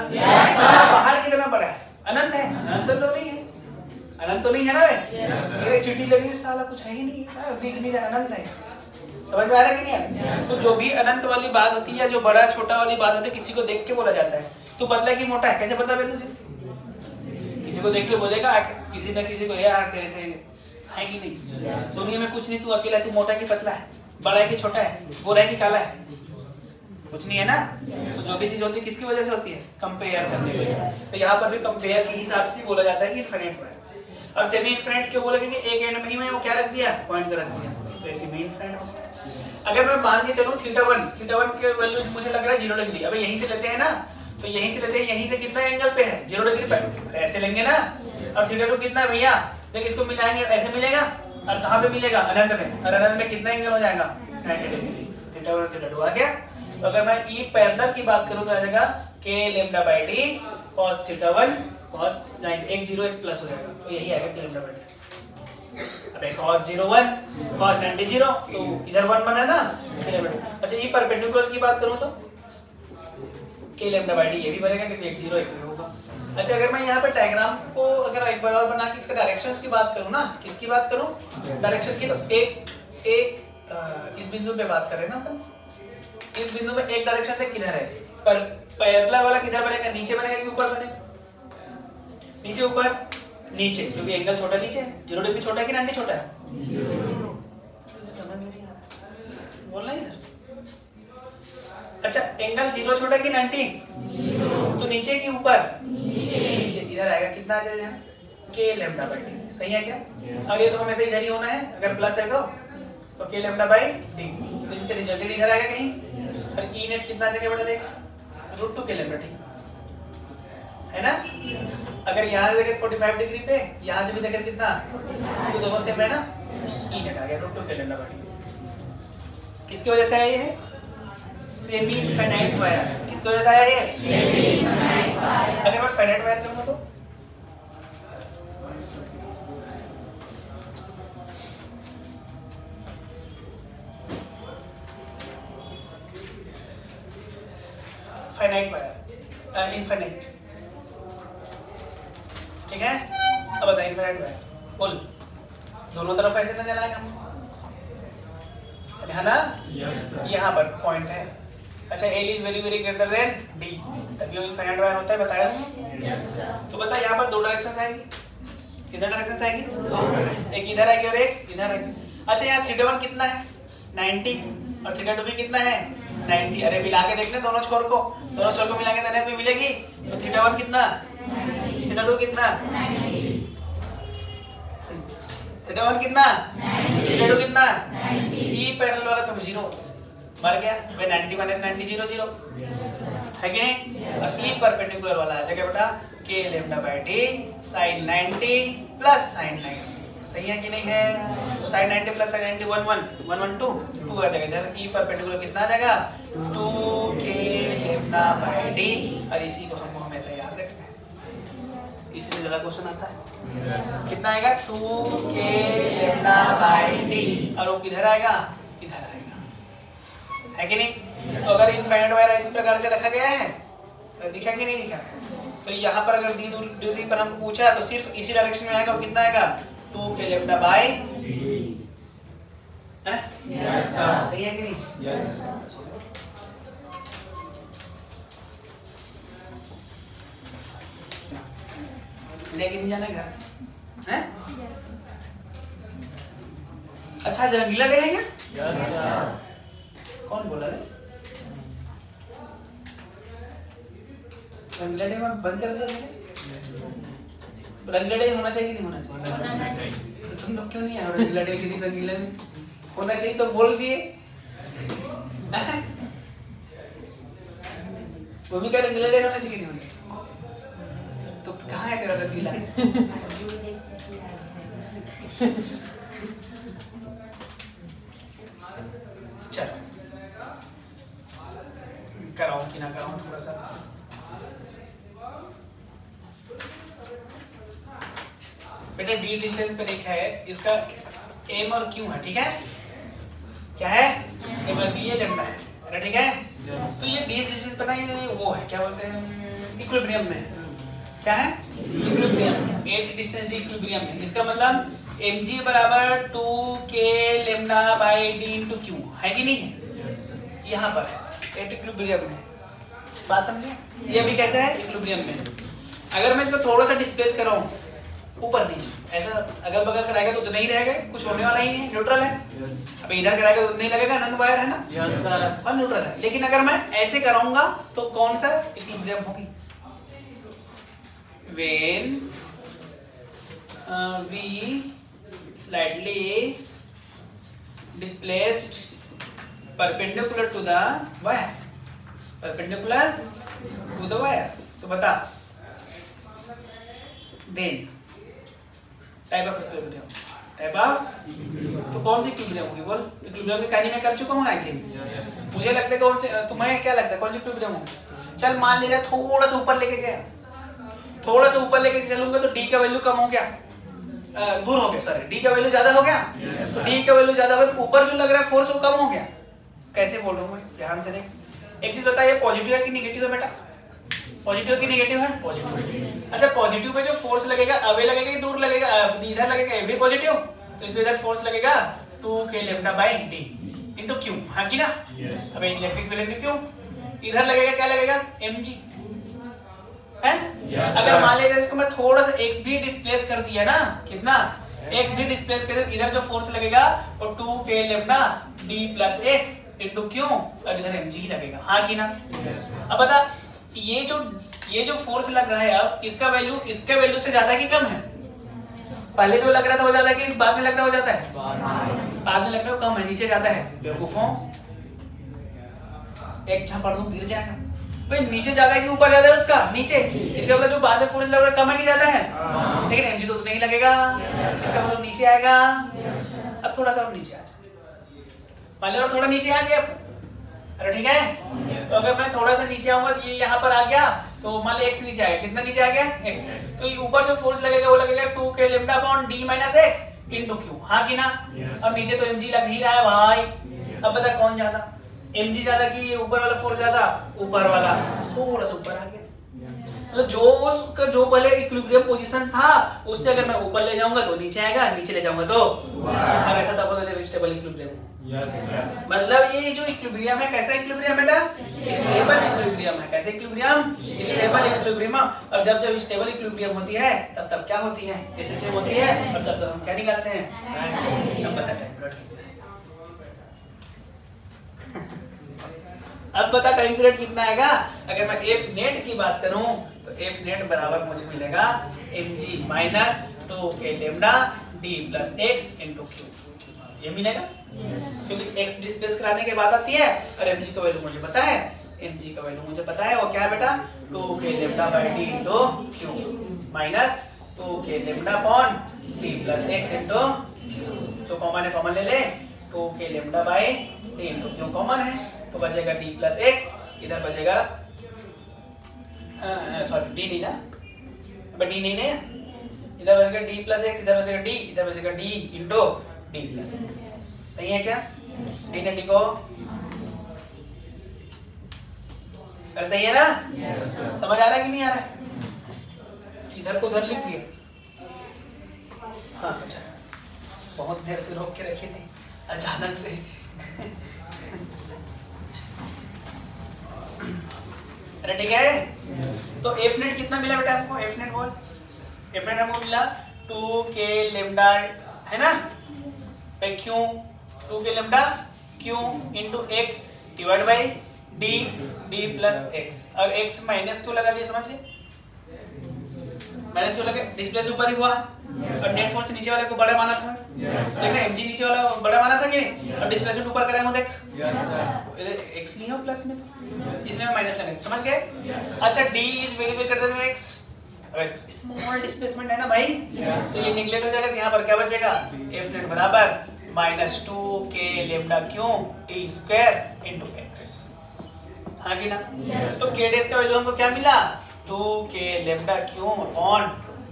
पहाड़ कितना बड़ा है? अनंत है? अनंत तो नहीं है, अनंत तो नहीं है ना वे? मेरे चींटी लगी साला कुछ है ही नहीं, दिख नहीं रहा, अनंत है। समझ में आ रहा है कि नहीं आ रहा? तो जो भी अनंत वाली बात होती है या जो बड़ा छोटा वाली बात होती है, किसी को देख के बोला जाता है। तू पतला है कि मोटा है कैसे पता तुझे? किसी को देख के बोलेगा, किसी न किसी को यार तेरे से है कि नहीं? दुनिया में कुछ नहीं, तू अकेला, तू मोटा कि पतला है, बड़ा है कि छोटा है, गोरा है कि काला है, कुछ नहीं है ना। तो जो भी चीज होती है किसकी वजह से होती है? कंपेयर करने की वजह से। तो यहाँ पर भी कंपेयर के हिसाब से बोला जाता है कि इनफिनिट वायर। और सेमी इनफिनिट क्यों बोला? क्योंकि एक एंड में ही मैं वो क्या रख दिया? पॉइंट कर रख दिया, तो ऐसे सेमी इनफिनिट हो। अगर मैं मान के चलूं θ1 के वैल्यू मुझे लग रहा है 0 डिग्री, अबे यहीं से लेते हैं ना, तो यहीं से लेते हैं, यहीं से कितना एंगल पे है? 0 डिग्री पे, ऐसे लेंगे ना। और θ2 कितना है भैया? देखिए इसको मिलाएंगे, ऐसे मिलेगा, और कहाँ पे मिलेगा? अनंत में। और अनंत में कितना एंगल हो जाएगा? 90 डिग्री। थीटा 1 थीटा 2 आ गया। तो अगर मैं ई पैरेलल की बात करूं तो आ जाएगा k lambda bye d cos theta 1 cos 90 1 0 1 plus हो जाएगा। तो यही आएगा k लैम्डा बाय d। अबे cos 0 1 cos 90 0 तो इधर 1 बना ना k लैम्डा। अच्छा ई परपेंडिकुलर की बात करूं तो k लैम्डा बाय d ये भी बनेगा क्योंकि 1 0 1 होगा। अच्छा अगर मैं यहाँ पे डायग्राम को अगर एक बार और बना के इसका डायरेक्शंस की बात करूं ना, किसकी बात करूं? डायरेक्शन की। तो एक इस बिंदु पे बात कर रहे हैं ना अपन। इस बिंदु में एक डायरेक्शन से किधर है? पर पैरेलल वाला किधर बनेगा? नीचे बनेगा कि ऊपर बनेगा? नीचे ऊपर नीचे, क्योंकि एंगल छोटा नीचे है। 0 डिग्री छोटा है कि 90 छोटा है? समझ में नहीं आ रहा बोलना है सर। अच्छा एंगल 0 छोटा है कि 90? तो नीचे कि ऊपर? नीचे। इधर आएगा कितना आ जाएगा? k lambda bye d। सही है क्या? अब ये तो हमेशा इधर ही होना है अगर प्लस है तो k लैम्डा बाय d। तो इनके रिजल्टेड इधर आएगा कहीं। और e नेट कितना आ जाएगा बेटा? देख √2 k लैम्डा d है ना। अगर यहाँ से देखें 45 डिग्री पे, यहाँ से भी देखें कितना, तो दोनों सेम है ना। e नेट आ गया √2 k लैम्डा बाय d। किसकी वजह से आया ये? Semi infinite wire. किसकी वजह से आया ये? Semi infinite wire. अगर मैं फाइनाइट वायर करूंगा तो फाइनाइट वायर इनफाइनाइट, ठीक है। अब बता इनफाइनाइट वायर बोल, दोनों तरफ ऐसे नजर आएगा हमको, है ना? यहाँ पर पॉइंट है। अच्छा L is very very greater than D, तभी वो इनफाइनाइट वायर होता है, बताया ना। तो बता यहाँ पर दो डायरेक्शंस आएंगी। कितने डायरेक्शंस आएंगी? दो। एक इधर आएगी और एक इधर आएगी। अच्छा यहाँ थीटा 1 कितना है? 90। और थीटा 2 भी कितना है? 90। अरे मिला के देखने दोनों छोर को मिला के देने में मिलेगी। तो थीटा 1 कितना? थीटा 2 कितना? थीटा 1 कितना? थीटा 2 कितना? ई पैरेलल वाला तो 0 मर गया। वे 90 - 90 0 0 है कि नहीं? और ई परपेंडिकुलर वाला आ जाएगा बेटा k lambda bye d sin 90 plus sin 90। सही है कि नहीं है? तो sin 90 प्लस sin 90 1 1 1 1 2 2 आ जाएगा। इधर ई परपेंडिकुलर कितना आ जाएगा? 2k lambda by d। और इसी को हमको हमेशा याद रखना है, इसी से ज्यादा क्वेश्चन आता है। कितना आएगा? 2k lambda by d। और वो किधर आएगा? इधर आएगा, है कि नहीं? तो अगर इनफाइनाइट वायर इस प्रकार से रखा गया है तो दिखा कि नहीं दिखा? तो यहाँ पर अगर दी दूरी पर हमको पूछा तो सिर्फ इसी डायरेक्शन में आएगा। वो कितना आएगा? 2k lambda by d। Yes sir. सही है कि नहीं? यस। लेके नहीं जाना घर, हैं? अच्छा आज रंगीला डे है क्या? Yes sir. कौन बोला रे? रंगीला डे में बंद कर दिया तुमने? रंगीला डे होना चाहिए कि नहीं होना चाहिए? तो तुम लोग क्यों नहीं आए रंगीला डे के दिन? रंगीला में होना चाहिए तो बोल दिए। वो भी क्या रंगीला डे होना चाहिए कि नहीं होना चाहिए? तो कहाँ है तेरा रंगीला? चलो कराऊं कि ना कराऊं थोड़ा सा। बेटा डी डिस्टेंस पर एक है, इसका एम और क्यू है, ठीक है? क्या है? एम और क्यू, ये लैम्डा है, ठीक है? तो ये डी डिस्टेंस पर ना ये वो है, क्या बोलते हैं? इक्विलिब्रियम में। क्या है? इक्विलिब्रियम। एट डिस्टेंस इक्विलिब्रियम में। इसका मतलब mg बराबर 2k lambda by d into Q, है कि नहीं है? यहाँ पर है, इक्विलिब्रियम में। बात समझे? ये भी कैसा है? इक्विलिब्रियम में। अगर मैं इसको थोड़ा सा डिस्प्लेस कराऊं ऊपर नीचे, ऐसा अगल बगल कराएगा तो नहीं रहेगा, कुछ होने वाला ही नहीं, न्यूट्रल है। अब इधर कराएगा तो नहीं लगेगा, नन वायर है ना? Yes sir. और न्यूट्रल है। लेकिन अगर मैं ऐसे कराऊंगा तो कौन सा इक्विलिब्रियम होगी? when we slightly displaced perpendicular to the wire, perpendicular to the wire। तो बता then type of equilibrium type of, तो कौन सी इक्विलिब्रियम होगी बोल? इक्विलिब्रियम की कहानी मैं कर चुका हूँ आई थिंक, मुझे लगता है कौन से, तुम्हें क्या लगता है कौन सी इक्विलिब्रियम होगी? चल मान लीजिए थोड़ा सा ऊपर लेके गया, थोड़ा सा ऊपर लेके चलूंगा तो डी का वैल्यू कम हो गया, दूर हो गया, सॉरी डी का वैल्यू ज्यादा हो गया, तो डी का वैल्यू ज्यादा हो गया तो ऊपर जो लग रहा है फोर्स वो कम हो गया। कैसे बोल रहा हूँ मैं, ध्यान से देख। एक चीज बताइए, पॉजिटिव है कि नेगेटिव है बेटा? पॉजिटिव की नेगेटिव है? पॉजिटिव। अच्छा पॉजिटिव पे जो फोर्स लगेगा अवे लगेगा कि दूर लगेगा? इधर लगेगा, ये भी पॉजिटिव, तो इसमें इधर फोर्स लगेगा 2k lambda by d into q, हां कि ना? अब इलेक्ट्रिक फील्ड इनटू q, इधर लगेगा क्या लगेगा? mg है। अगर मान लीजिए इसको मैं थोड़ा सा x भी डिस्प्लेस कर दिया ना, कितना x भी डिस्प्लेस कर दिया, इधर जो फोर्स लगेगा वो 2k lambda d plus x into q और इधर mg लगेगा, हां कि ना? अब बता ये जो फोर्स लग रहा है अब इसका वैल्यू इसके वैल्यू से ज्यादा कि कम है? पहले जो लग रहा था वो ज्यादा कि बाद में लग रहा हो जाता है? बाद में लग रहा है कम है, नीचे ज्यादा है। बेवकूफों, एक झापड़ दूं गिर जाएगा। भाई नीचे ज्यादा है कि ऊपर ज्यादा है उसका? नीचे। इसका मतलब जो बाद में फोर्स लग रहा है कम है कि ज्यादा है? लेकिन mg तो नहीं लगेगा, इसका मतलब नीचे आएगा। अब थोड़ा सा और नीचे आ जाए, मान लो और थोड़ा नीचे आ गया, अरे ठीक है। तो अगर मैं थोड़ा सा नीचे आऊंगा तो ये यहाँ पर आ गया, तो मान लो x नीचे आ गया, कितना नीचे आ गया? x। तो ये ऊपर जो फोर्स लगेगा वो लगेगा 2k lambda upon d minus x into q, हां कि ना? और नीचे तो mg लग ही रहा है भाई। अब बता कौन ज्यादा, mg ज्यादा कि ये ऊपर वाला फोर्स ज्यादा? ऊपर वाला, थोड़ा सा ऊपर आ गया। मतलब जो उसका जो पहले इक्विलिब्रियम पोजीशन था उससे अगर मैं ऊपर ले जाऊंगा तो नीचे आएगा, नीचे ले जाऊंगा तो अब ऐसा तब होगा जब स्टेबल इक्विलिब्रियम। मतलब ये जो इक्विलिब्रियम है कैसा इक्विलिब्रियम बेटा? स्टेबल इक्विलिब्रियम है। कैसे इक्विलिब्रियम? Stable equilibrium. और जब जब स्टेबल इक्विलिब्रियम होती है तब तब क्या होती है? ऐसे होती है, और तब हम क्या निकालते हैं? अब बता टाइम पीरियड कितना है? अब बता टाइम पीरियड कितना आएगा? अगर मैं एफ नेट की बात करूं तो एफ नेट बराबर मुझे मिलेगा mg minus 2k lambda d plus x into q, ये मिलेगा। क्योंकि x डिस्प्लेस कराने के बाद आती है और mg का वैल्यू मुझे पता है, mg का वैल्यू मुझे पता है वो क्या है बेटा? 2k lambda by d into q minus 2k lambda upon d plus x into q, जो कॉमन है कॉमन ले ले, 2k lambda by d into q common है तो बचेगा d प्लस x, इधर बचेगा सॉरी d नहीं ना, अब d नहीं है, इधर बचेगा d प्लस x, इधर बचेगा d, इधर बचेगा d into d plus x। सही है क्या? d ने d को, अरे सही है ना? समझ आ रहा है कि नहीं आ रहा है? इधर को उधर लिख दिया, हाँ अच्छा, बहुत देर से रोक के रखे थे अचानक से। अरे ठीक है, तो एफ नेट कितना मिला बेटा हमको? एफ नेट बोल, एफ नेट हमको मिला 2k लैम्डा है ना by q, 2k lambda q into x divide by d plus x। और x माइनस क्यों लगा दिया समझ गए? माइनस क्यों लगा? डिस्प्लेस ऊपर ही हुआ और नेट फोर्स नीचे वाले को बड़ा माना था, देखना mg नीचे वाला बड़ा माना था कि नहीं, और डिस्प्लेसमेंट ऊपर कराया हूं देख, x नहीं हो प्लस में तो इसलिए मैं माइनस लगा, समझ गए? अच्छा d is very very greater than x, अब स्मॉल डिस्प्लेसमेंट है ना भाई, तो ये नेगलेक्ट हो जाएगा, तो यहाँ पर क्या बचेगा? f नेट बराबर minus 2k lambda q t square into x, हाँ कि ना? तो k डेज का वैल्यू हमको क्या मिला? 2k lambda q upon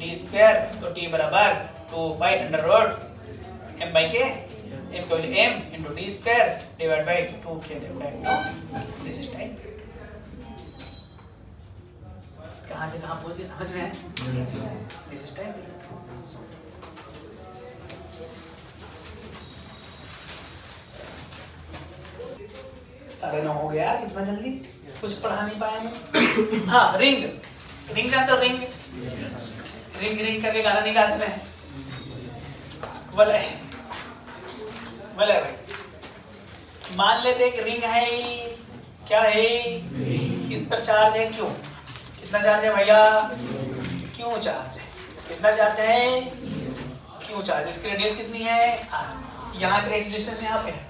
d square, तो t बराबर 2 pi under root m by k, m का value m into d square divide by 2k lambda into this is time period. कहां से कहां पहुंच गए समझ में है? This is time period. साढ़े 9 हो गया, कितना जल्दी, कुछ पढ़ा नहीं पाया मैं। हाँ रिंग, रिंग जानते हो? रिंग रिंग रिंग करके गाना नहीं गाते मैं, बोले बोले भाई, मान लेते एक रिंग है, क्या है? इस पर चार्ज है क्यों? कितना चार्ज है भैया? क्यों चार्ज है? कितना चार्ज है? क्यों चार्ज? इसकी रेडियस कितनी है? r। यहाँ से x डिस्टेंस यहाँ पे है,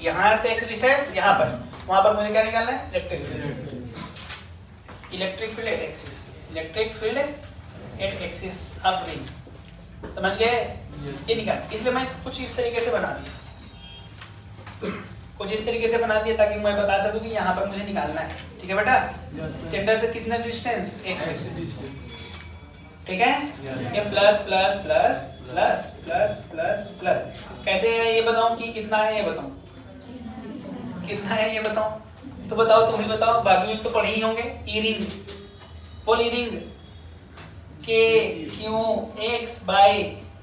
यहाँ से x डिस्टेंस यहाँ पर, वहां पर मुझे क्या निकालना है? Electric field, electric field eight axis, electric field eight axis of ring, समझ गए? ये निकाल, इसलिए मैं इसको कुछ इस तरीके से बना दिया, कुछ इस तरीके से बना दिया ताकि मैं बता सकूं कि यहाँ पर मुझे निकालना है। ठीक है बेटा, सेंटर से कितना डिस्टेंस, x, ठीक है। ये plus plus plus plus plus plus plus, कैसे है ये बताऊं कि कितना है, ये बताऊं कितना है ये बताऊं, तो बताओ, तुम ही बताओ, बाकी में तो पढ़े ही होंगे। ई रिंग, बोल E ring, K Q X by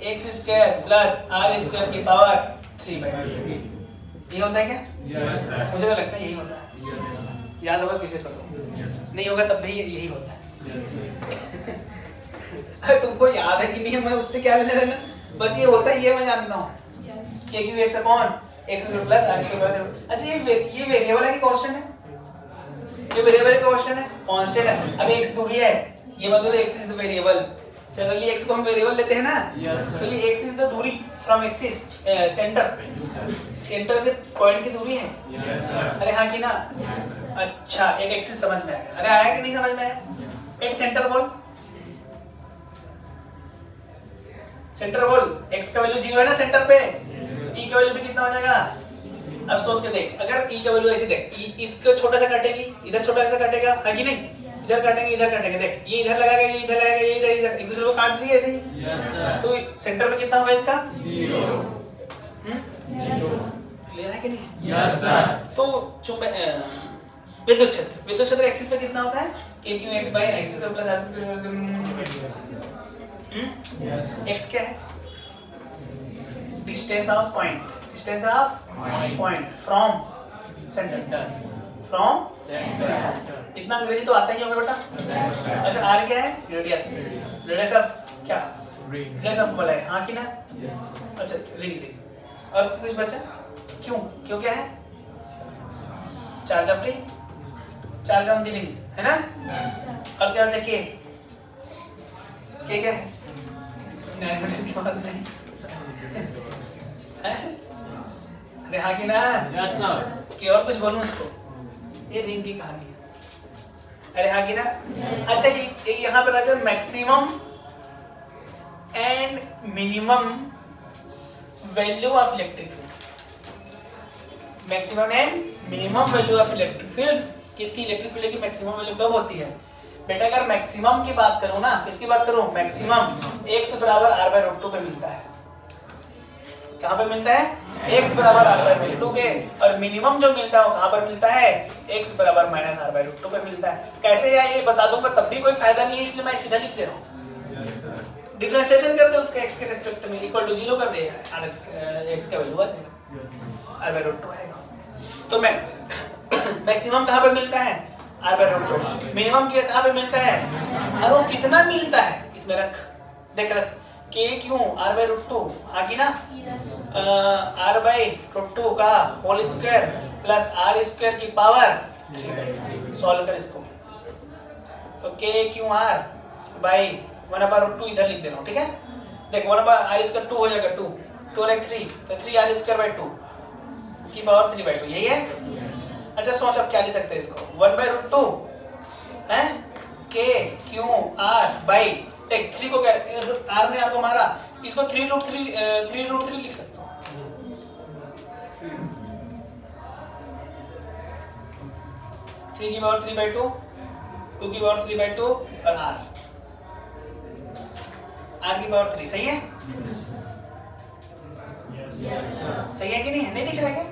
X square plus R square की पावर 3/2, ये होता है क्या? yes, मुझे तो लगता है यही होता है। yes, याद होगा किसी को तो, नहीं होगा तब भी यही होता है। yes, अरे तुमको याद है कि नहीं, मैं उससे क्या लेने देना, बस ये होता है, ये मैं जानता हूँ। K Q X upon X plus R square. अच्छा ये वेरिएबल है कि कांस्टेंट है? ये वेरिएबल है कांस्टेंट है? कांस्टेंट है। अब एक्स दूरी है, ये मतलब x is the variable. Generally x को हम वेरिएबल लेते हैं ना, yes, तो ये एक्स इज द दूरी फ्रॉम एक्सिस, सेंटर, सेंटर से पॉइंट की दूरी है। yes, अरे हाँ कि ना? yes, अच्छा, एक एक्सिस समझ में आ गया। अरे आया कि नहीं समझ में आया? एक सेंटर बोल, सेंटर बोल। एक्स का वैल्यू 0 है ना सेंटर पे, ई का वैल्यू भी कितना हो जाएगा? अब सोच के देख, अगर ई का वैल्यू ऐसे देख, इसको छोटा सा काटेगी, इधर छोटा सा काटेगा, है कि नहीं? इधर काटेंगे, इधर काटेंगे, देख ये इधर लगाएगा, ये इधर लगाएगा, ये इधर, इधर, एक दूसरे को काट दिए ऐसे ही। yes, तो सेंटर पे कितना होगा इसका? 0, क्लियर है कि नहीं? yes, sir, तो विद्युत क्षेत्र, विद्युत क्षेत्र एक्सिस पे कितना होता है? k q x by x square plus r x क्या है? Distance of point, distance of point from centre, from center, इतना अंग्रेजी तो आता ही होगा बेटा। अच्छा, r क्या है? रेडियस, रेडियस ऑफ क्या? ring, रेडियस ऑफ बल है, हाँ कि ना? yes, अच्छा, रिंग, रिंग। और कुछ बचा? क्यों, क्यों क्या है? Charge of ring, charge on the ring, है ना? और क्या बचा? के क्या है? 9 मिनट के बाद नहीं अरे हाँ कि ना? yes, sir, कि और कुछ बोलूं इसको? ये रिंग की कहानी है। अरे हाँ कि ना? अच्छा, ये यहाँ पर आ maximum and minimum value of electric field. Maximum and minimum value of electric field, किसकी? इलेक्ट्रिक फील्ड की मैक्सिमम वैल्यू कब होती है बेटा? अगर मैक्सिमम की बात करूं ना, किसकी बात करूं? मैक्सिमम x बराबर r/√2 पे मिलता है। कहां पे मिलता है? x बराबर r/√2 पे। और मिनिमम जो मिलता है वो कहां पर मिलता है? x बराबर -r/√2 पे मिलता है। कैसे या ये बता दूंगा तब भी कोई फायदा नहीं है, इसलिए मैं सीधा लिख दे रहा हूं। डिफरेंशिएशन कर दे उसका x के रिस्पेक्ट में, इक्वल टू 0 कर दे, x का वैल्यू आ जाएगा, r/√2 आएगा। तो मैं मैक्सिमम कहां पर मिलता है? r/√2। मिनिमम कहां पे मिलता है? और वो कितना मिलता है इसमें रख, देख रख, k क्यों r/√2 आगे ना, r/√2 का whole square plus r square की पावर 3/2। सॉल्व कर इसको, तो k क्यों r बाई 1/√2 इधर लिख दे रहा हूँ, ठीक है? देख 1/r² 2 हो जाएगा, 2 और 1 3, तो 3r² 2 की पावर 3/2, यही है। अच्छा सोच, अब क्या लिख सकते हैं इसको? 1/√2 है k क्यों r बाई, देख 3 को क्या, r ने r को मारा, इसको 3√3 लिख सकते हो। 3 की पावर 3/2, 2 की पावर 3/2 और r की पावर 3, सही है? सही है कि नहीं है? नहीं दिख रहा है क्या?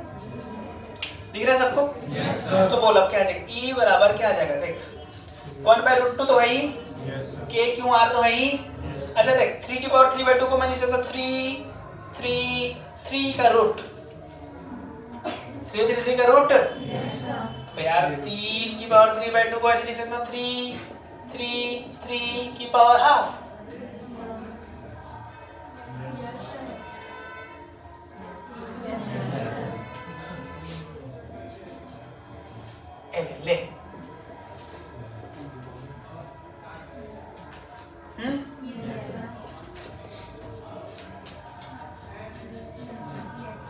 दिख रहा है सबको? yes, sir, तो बोल अब क्या आ जाएगा? E बराबर क्या आ जाएगा? देख 1/√2 तो है ही, yes, sir, k क्यों r तो है ही। अच्छा देख 3 की पावर 3/2 को मैं लिख सकता 3 का रूट, 3 का रूट यार, 3 की पावर 3/2 को ऐसे लिख सकता 3 की पावर हाफ। ले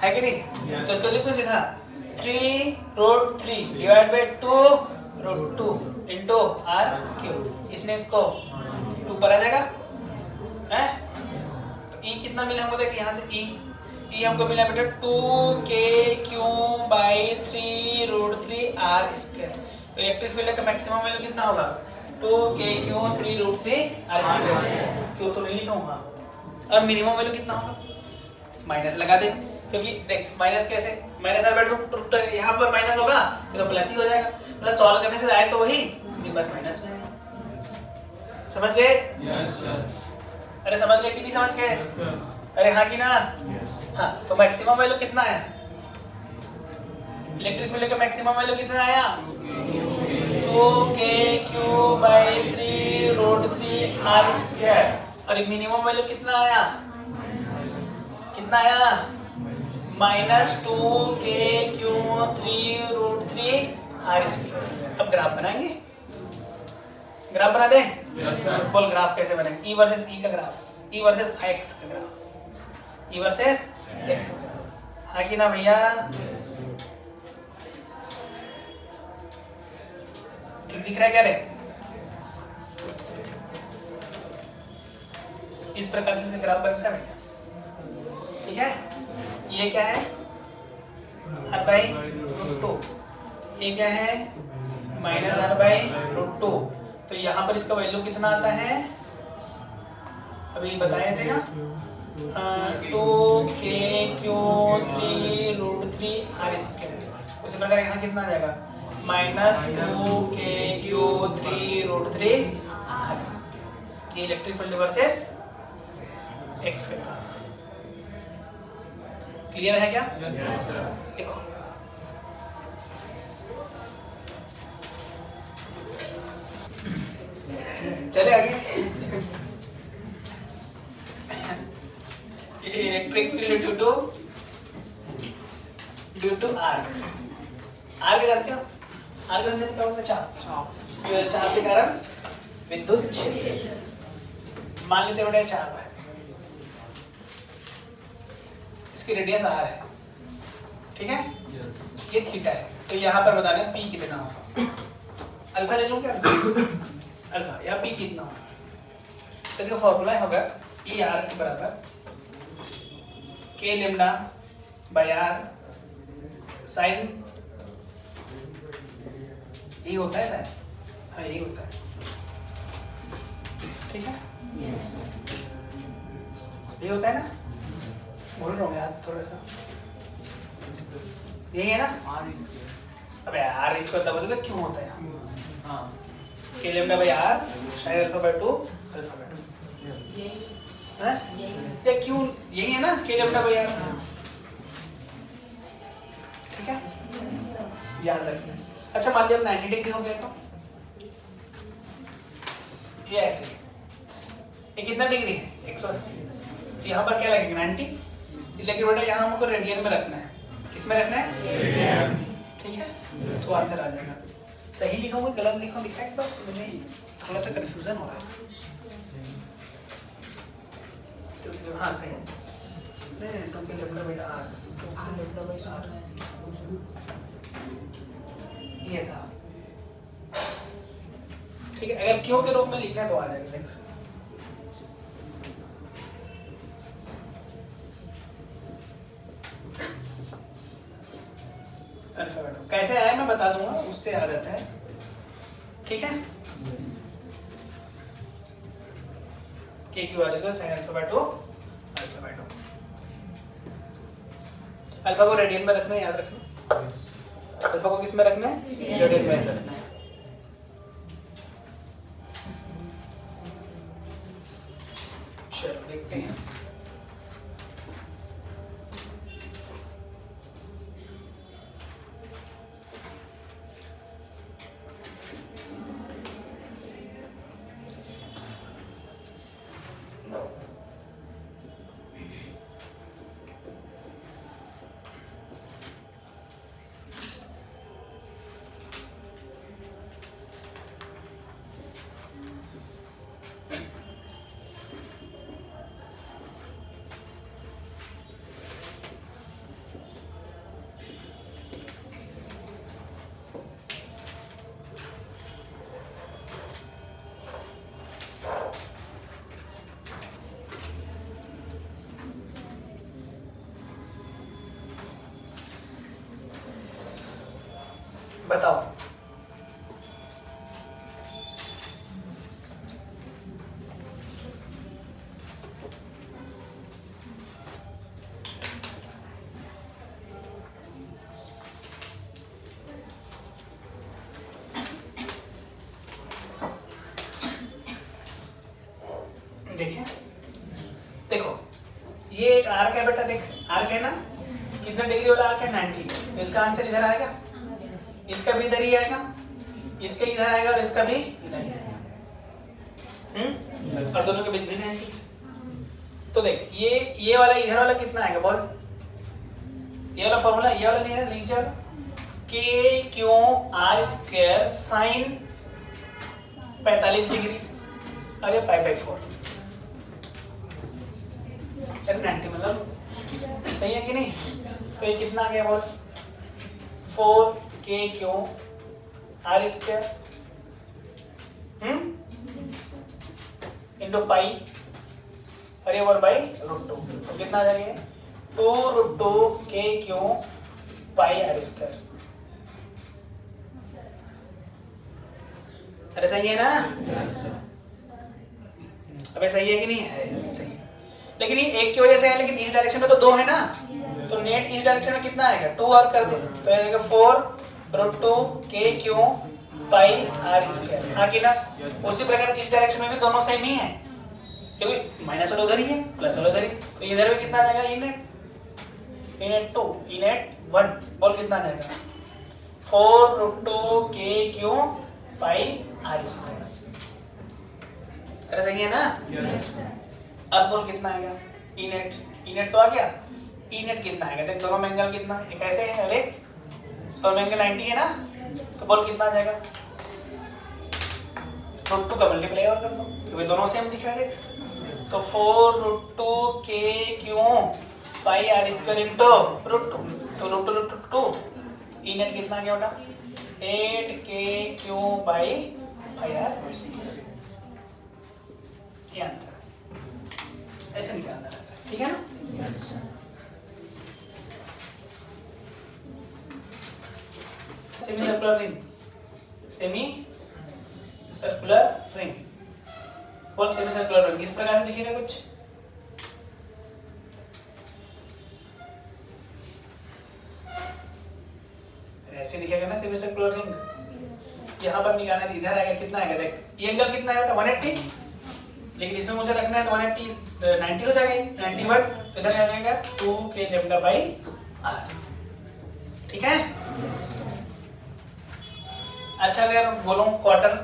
है कि नहीं? Yes. तो इसको लिख दो सीधा 3√3 divide by 2√2 into r cube. इसने इसको 2 पर आ जाएगा, हैं? ई कितना मिला हमको, देखिए यहाँ से ई हमको मिला बेटा 2k3/3√3r²। तो इलेक्ट्रिक फील्ड का मैक्सिमम वैल्यू कितना होगा 2k3/3√3r²। क्यों तो नहीं लिखा हूँ, और मिनिमम वैल्यू कितना होगा माइनस लगा दे, क्योंकि देख माइनस कैसे, माइनस आर रूट यहाँ पर माइनस होगा तो प्लस ही हो जाएगा, मतलब सॉल्व करने से आए तो वही लेकिन बस माइनस में। समझ गए? अरे समझ गए कि नहीं समझ गए? अरे हाँ कि ना? हाँ, तो मैक्सिमम वैल्यू कितना है इलेक्ट्रिक फील्ड का, मैक्सिमम वैल्यू कितना आया 2k3/3√3r²। और मिनिमम वैल्यू कितना आया -2k3/3√3r²। अब ग्राफ बनाएंगे, ग्राफ बना दें? बोल ग्राफ कैसे बनेगा, ई वर्सेस ई का ग्राफ, ई वर्सेस एक्स का ग्राफ, ई वर्सेस एक्स। हाँ कि ना भैया? ठीक दिख रहा है क्या रे? इस प्रकार से इसका ग्राफ बनता है भैया, ठीक है? ये क्या है r/√2, ये क्या है -r/√2। तो यहाँ पर इसका वैल्यू कितना आता है, अभी बताए थे ना 2k3/3√3r²। उसी प्रकार यहाँ कितना आ जाएगा -2k3/3√3r²। ये इलेक्ट्रिक फील्ड वर्सेस एक्स का ग्राफ। क्लियर है क्या? देखो चले आगे। Electric field due to arc जानते हो? आर्क जानते हो क्या होता है? चाप के कारण विद्युत क्षेत्र। मान लेते बेटा चाप है, इसकी रेडियस r है, ठीक है? ये थीटा है, तो यहाँ पर बताना p कितना होगा। अल्फा ले लूं क्या? अल्फा या p कितना होगा, तो इसका फॉर्मूला होगा e r के बराबर k λ/r साइन, यही होता है साइन, हाँ यही होता है, ठीक है? यही होता है ना? बोल रहा हूँ यार थोड़ा सा, यही है ना? अबे यार इसको तब मतलब क्यों होता है k λ/r sin α/2 है? ये क्यों, यही है ना k λ/r, ठीक है? याद रखना। अच्छा मान लिया 90 डिग्री हो गया तो ये ऐसे, ये कितना डिग्री है 180, तो यहाँ पर क्या लगेगा 90, लेकिन बेटा यहाँ हमको रेडियन में रखना है, किस में रखना है? ठीक है, तो आंसर आ जाएगा। सही लिखोगे गलत लिखो दिखाएगा तो मुझे थोड़ा सा कंफ्यूजन हो रहा है। तो हाँ सही है, नहीं 2k λ/r ये था, ठीक है? अगर क्यों के रूप में लिखना है तो आ जाएगा। देख अल्फाबेट कैसे आया मैं बता दूंगा, उससे आ जाता है, ठीक है? k/r sin α/2 अल्फा को रेडियन में रखना है, याद रखना। अल्फा को किस में रखना है? रेडियन में रखना है। चलो देखते हैं। बताओ। देखिए, देखो ये एक आर्क है बेटा, देख आर्क है ना, कितना डिग्री वाला आर्क है 90। इसका आंसर इधर आएगा, इसका भी इधर ही आएगा, इसका इधर आएगा और इसका भी इधर ही आएगा। और दोनों के बीच भी 90। तो देख ये वाला इधर वाला कितना आएगा बोल, ये वाला फॉर्मूला, ये वाला नहीं है, नीचे वाला के क्यों आर स्क्वायर साइन 45 डिग्री और ये पाई बाई 4 90 मतलब सही है कि नहीं। तो ये कितना आ गया बोल, 4 के क्यों आर स्क्वायर इंटू पाई और ये 1/√2। तो कितना आ जाएगा 2√2 के क्यों पाई आर स्क्वायर। अरे सही है ना, अबे सही है कि नहीं है, सही है। लेकिन ये एक की वजह से है, लेकिन इस डायरेक्शन में तो 2 है ना, तो नेट इस डायरेक्शन में कितना आएगा 2 और कर दो तो आएगा 4√2 के क्यों पाई आर स्क्वायर। हाँ कि ना। उसी प्रकार इस डायरेक्शन में भी दोनों सेम ही है, क्योंकि माइनस वाला उधर ही है, प्लस वाला उधर ही, तो इधर भी कितना आ जाएगा इनेट 2 इनेट 1 बोल कितना आ जाएगा 4√2 के क्यों पाई आर स्क्वायर। अरे सही है ना। अब बोल कितना आएगा इनेट तो आ गया, इनेट कितना आएगा देख, दोनों में एंगल कितना, एक ऐसे है और एक दोनों में एंगल 90 है ना, तो बोल कितना आ जाएगा √2 का मल्टीप्लाई और कर दो क्योंकि दोनों सेम दिख रहा है देख। तो 4√2 के क्यों पाई आर स्क्वायर इंटू √2, तो √2 इनेट कितना आ गया बेटा 8 के क्यों पाई आर स्क्वायर। ये आंसर ऐसे निकालना रहता है, ठीक है ना। Semi circular ring, semi circular ring बोल, सेमी सर्कुलर रिंग किस प्रकार से दिखेगा कुछ, ऐसे दिखेगा ना सेमी सर्कुलर रिंग। यहाँ पर निकालना है, इधर आएगा कितना आएगा देख, ये एंगल कितना है बेटा 180, लेकिन इसमें मुझे रखना है तो 180 हो जाएगा 91, तो इधर आ जाएगा 2 के लेम्डा बाई आर, ठीक है। अच्छा अगर बोलूं क्वार्टर,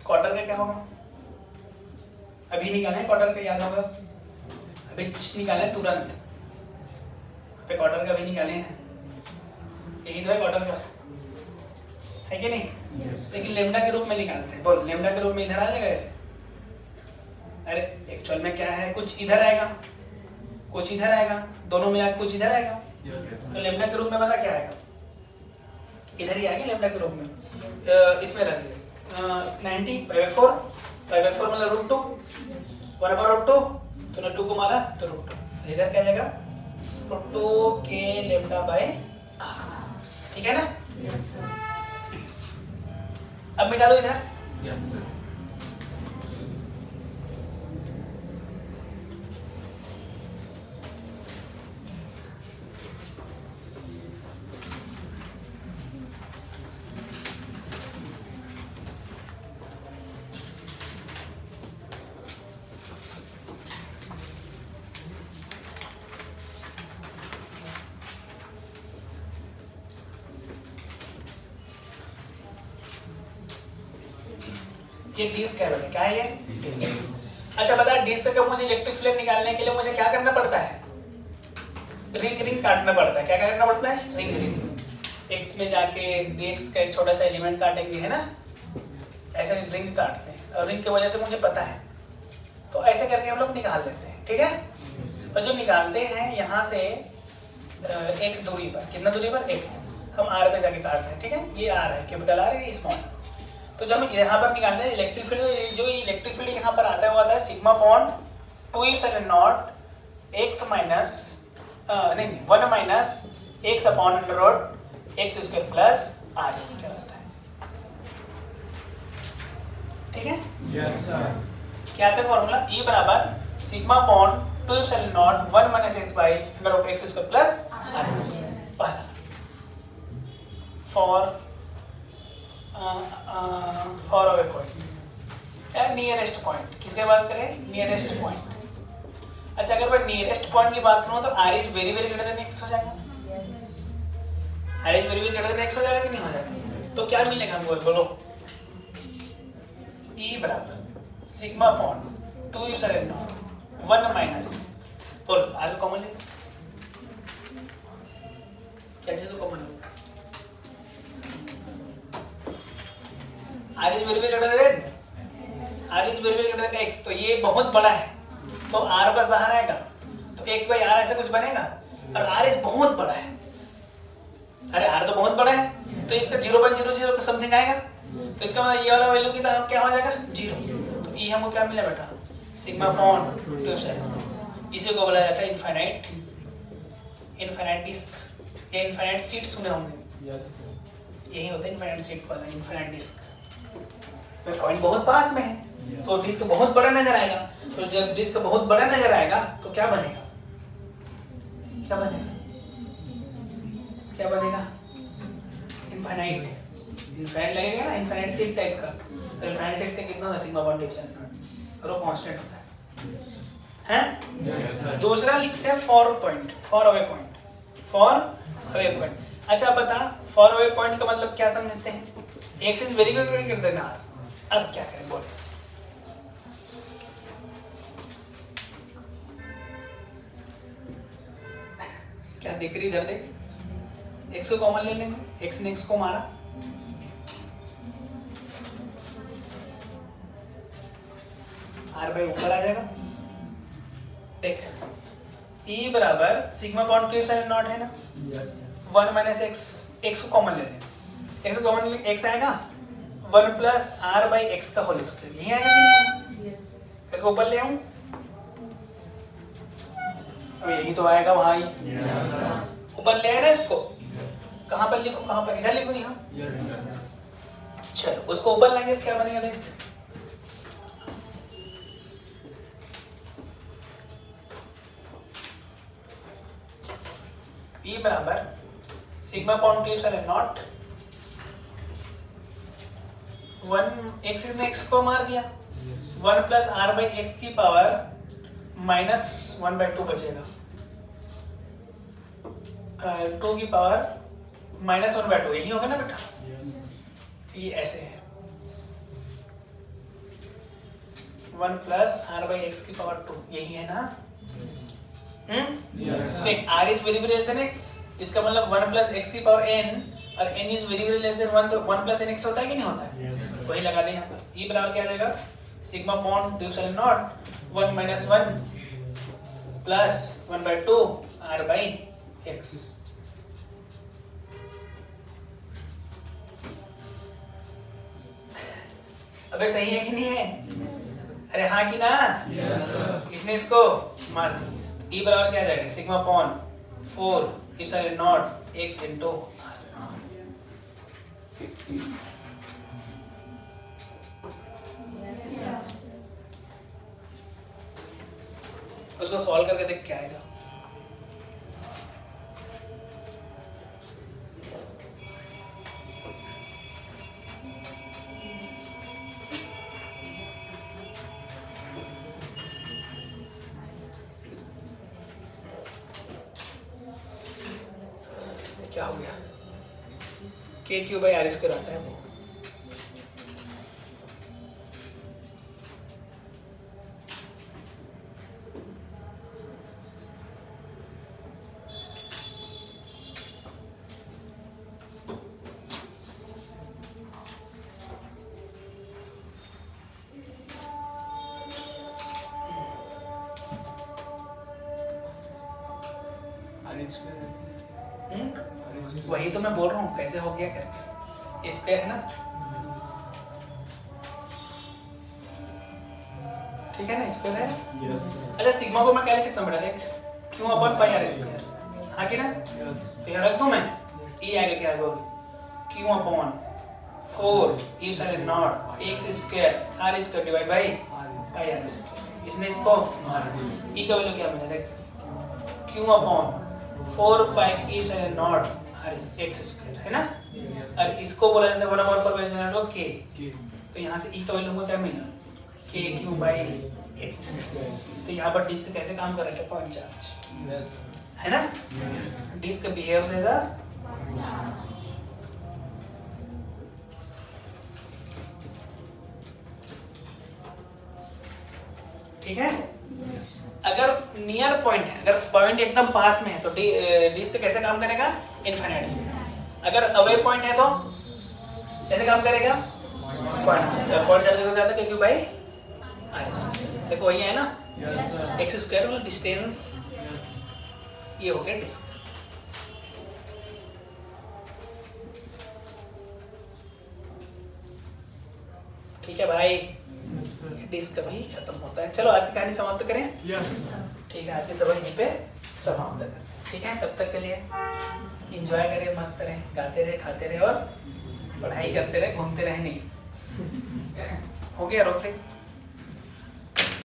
क्वार्टर का क्या होगा, अभी निकाले क्वार्टर का, याद होगा अभी निकाले तुरंत, क्वार्टर का भी निकाले हैं, यही तो है क्वार्टर का, है कि नहीं। लेकिन लेमडा के रूप में निकालते हैं, बोल लेमडा के रूप में इधर आ जाएगा ऐसे। अरे एक्चुअल में क्या है, कुछ इधर आएगा कुछ इधर आएगा, दोनों मिला कुछ इधर आएगा, तो लेमडा के रूप में पता क्या आएगा, इधर ही आएगा लेमडा के रूप में। इसमें रख दे 90 /4 मतलब √2 1/√2, तो 2 को मारा तो √2, इधर क्या जाएगा √2 के लेमडा बाय आर, ठीक है ना। अब मिटा दो इधर, ये डिस्क है बेटा, क्या है ये डिस्क। अच्छा बता, डिस्क का मुझे इलेक्ट्रिक फील्ड निकालने के लिए मुझे क्या करना पड़ता है, रिंग काटना पड़ता है। क्या करना पड़ता है, रिंग एक्स में जाके एक्स का एक छोटा सा एलिमेंट काटेंगे, है ना, ऐसे रिंग काटते हैं और रिंग की वजह से मुझे पता है, तो ऐसे करके हम लोग निकाल लेते हैं, ठीक है। और जो निकालते हैं यहाँ से एक्स दूरी पर, कितना दूरी पर एक्स, हम आर पे जाके काट रहे हैं, ठीक है। ये आर है, कैपिटल आर है, स्मॉल। तो जब यहाँ पर निकालते हैं इलेक्ट्रिक फील्ड, जो इलेक्ट्रिक फील्ड यहाँ पर आता है वो आता है sigma upon 2 epsilon nought x minus नहीं 1 minus x upon under root X square plus R square होता है। ठीक है, Yes, sir. क्या आता है फॉर्मूला? E बराबर sigma upon 2 epsilon nought 1 minus x by under root X square plus R square. पहला फॉर अवे पॉइंट या नियरेस्ट पॉइंट, किसके बात करें? Nearest point. अच्छा, अगर मैं नियरेस्ट पॉइंट की बात करूं तो r is very very greater than x हो जाएगा। r is very very greater than x हो जाएगा कि नहीं हो जाएगा? तो क्या मिलेगा हमको, बोलो? E बराबर sigma upon 2 epsilon nought 1 minus, बोलो r को कॉमन ले, क्या चीज को कॉमन ले? r is very very greater than x, तो ये बहुत बड़ा है तो r बस बाहर आएगा, तो x बाई r ऐसा कुछ बनेगा, और r इज बहुत बड़ा है। अरे r तो बहुत बड़ा है तो इसका 0.00 समथिंग आएगा, तो इसका मतलब ये वाला वैल्यू की क्या हो जाएगा? 0। तो e हमको क्या मिला बेटा? Sigma upon 2 epsilon. इसी को बोला जाता है इनफाइनाइट डिस्क या इनफाइनाइट सीट, सुने होंगे। Yes, sir. यही होता है इनफाइनाइट सीट वाला, इनफाइनाइट डिस्क। तो पॉइंट बहुत पास में है तो डिस्क बहुत बड़ा नजर आएगा, तो जब डिस्क बहुत बड़ा नजर आएगा तो क्या बनेगा? क्या बनेगा? क्या बनेगा? इनफाइनाइट लगेगा ना, इनफाइनाइट सीट टाइप का। तो इनफाइनाइट सीट का कितना होता है? सिग्मा अपॉन डिवीजन, और वो कांस्टेंट होता है। Yes, sir. दूसरा लिखते हैं for point, for away point. अच्छा बता, फॉर अवे पॉइंट का मतलब क्या समझते हैं? एक्स इज वेरी गुड कर देना आर। अब क्या करें, बोलो? क्या देख रही? इधर देख, एक्स को कॉमन ले लेंगे, एक्स ने एक्स को मारा, आर बाई ऊपर आ जाएगा। देख, E बराबर सिग्मा अपॉन 2 एप्सिलॉन नॉट है ना, Yes, sir. 1 माइनस एक्स को कॉमन ले लें, एक्स को कॉमन ले, एक्स आएगा 1 प्लस आर बाई एक्स का होल स्क्वायर, यही आएगा कि नहीं आएगा? इसको ऊपर ले आऊं, अब यही तो आएगा भाई। Yes, sir. ऊपर ले आए ना इसको, कहाँ पर लिखो? कहाँ पर? इधर लिखो, यहाँ। Yes, sir. चलो उसको ऊपर लाएंगे तो क्या बनेगा? देख, E बराबर sigma upon 2 epsilon nought 1 x ने एक्स को मार दिया, 1 प्लस आर बाई एक्स की पावर माइनस 1/2 बचेगा, 2 की पावर माइनस 1/2, यही होगा ना बेटा? Yes. ये ऐसे है, 1 प्लस आर बाई एक्स की पावर 2, यही है ना? Yes, sir. देख, r is very very less than x, इसका मतलब 1 प्लस x की पावर n, और n is very very less than 1, तो 1 प्लस nx होता है कि नहीं होता है? Yes, sir. वही लगा दें यहाँ पर। E बराबर क्या आ जाएगा? Sigma upon 2 epsilon nought 1 minus 1 plus 1/2 r by x। अबे सही है कि नहीं है? अरे हाँ कि ना? Yes, sir. इसने इसको मार दी। E बराबर क्या आ जाएगा? Sigma upon 4 epsilon nought x into r। उसको सॉल्व करके देख क्या आएगा। क्या हो गया? k Q by R square आता है वो। वही तो मैं बोल रहा हूँ कैसे हो गया करके। स्क्वायर है ना, ठीक है ना, स्क्वायर है। Yes, sir. अरे सिग्मा को मैं क्या लिख सकता हूँ बेटा? देख Q upon pi R square, हाँ कि ना? तो यहाँ रख दूं मैं, ये आगे क्या बोल, Q upon 4 epsilon nought X square R square divide by pi R square. इसने इसको मारा, ई का वैल्यू क्या मिला देख, Q upon 4 pi epsilon nought R X square, है ना? और इसको बोला जाता है 1/4 बाई साइड नॉट के, तो यहाँ से ई का वैल्यू हमको क्या मिला, के क्यू बाई एक्स स्क्वायर। तो यहाँ पर डिस्क कैसे काम कर रहा है, पॉइंट चार्ज, है ना? डिस्क बिहेव्स एज अ ठीक है। अगर नियर पॉइंट है, अगर पॉइंट एकदम पास में है तो डिस्क कैसे काम करेगा, इनफाइनाइट से। अगर अवे पॉइंट है तो कैसे काम करेगा, पॉइंट चार्ज हो जाता है क्योंकि भाई आर स्क्वायर, देखो वही है ना, एक्स स्क्वायर वाला डिस्टेंस, ये हो गया डिस्क। ठीक है भाई, डिस्क कभी खत्म होता है। चलो आज की कहानी समाप्त करें। ठीक है, आज की सभा यहीं पे समाप्त करें। ठीक है, तब तक के लिए एंजॉय करें, मस्त रहें, गाते रहे, खाते रहे और पढ़ाई करते रहे, घूमते रहे नहीं। हो गया, रोकते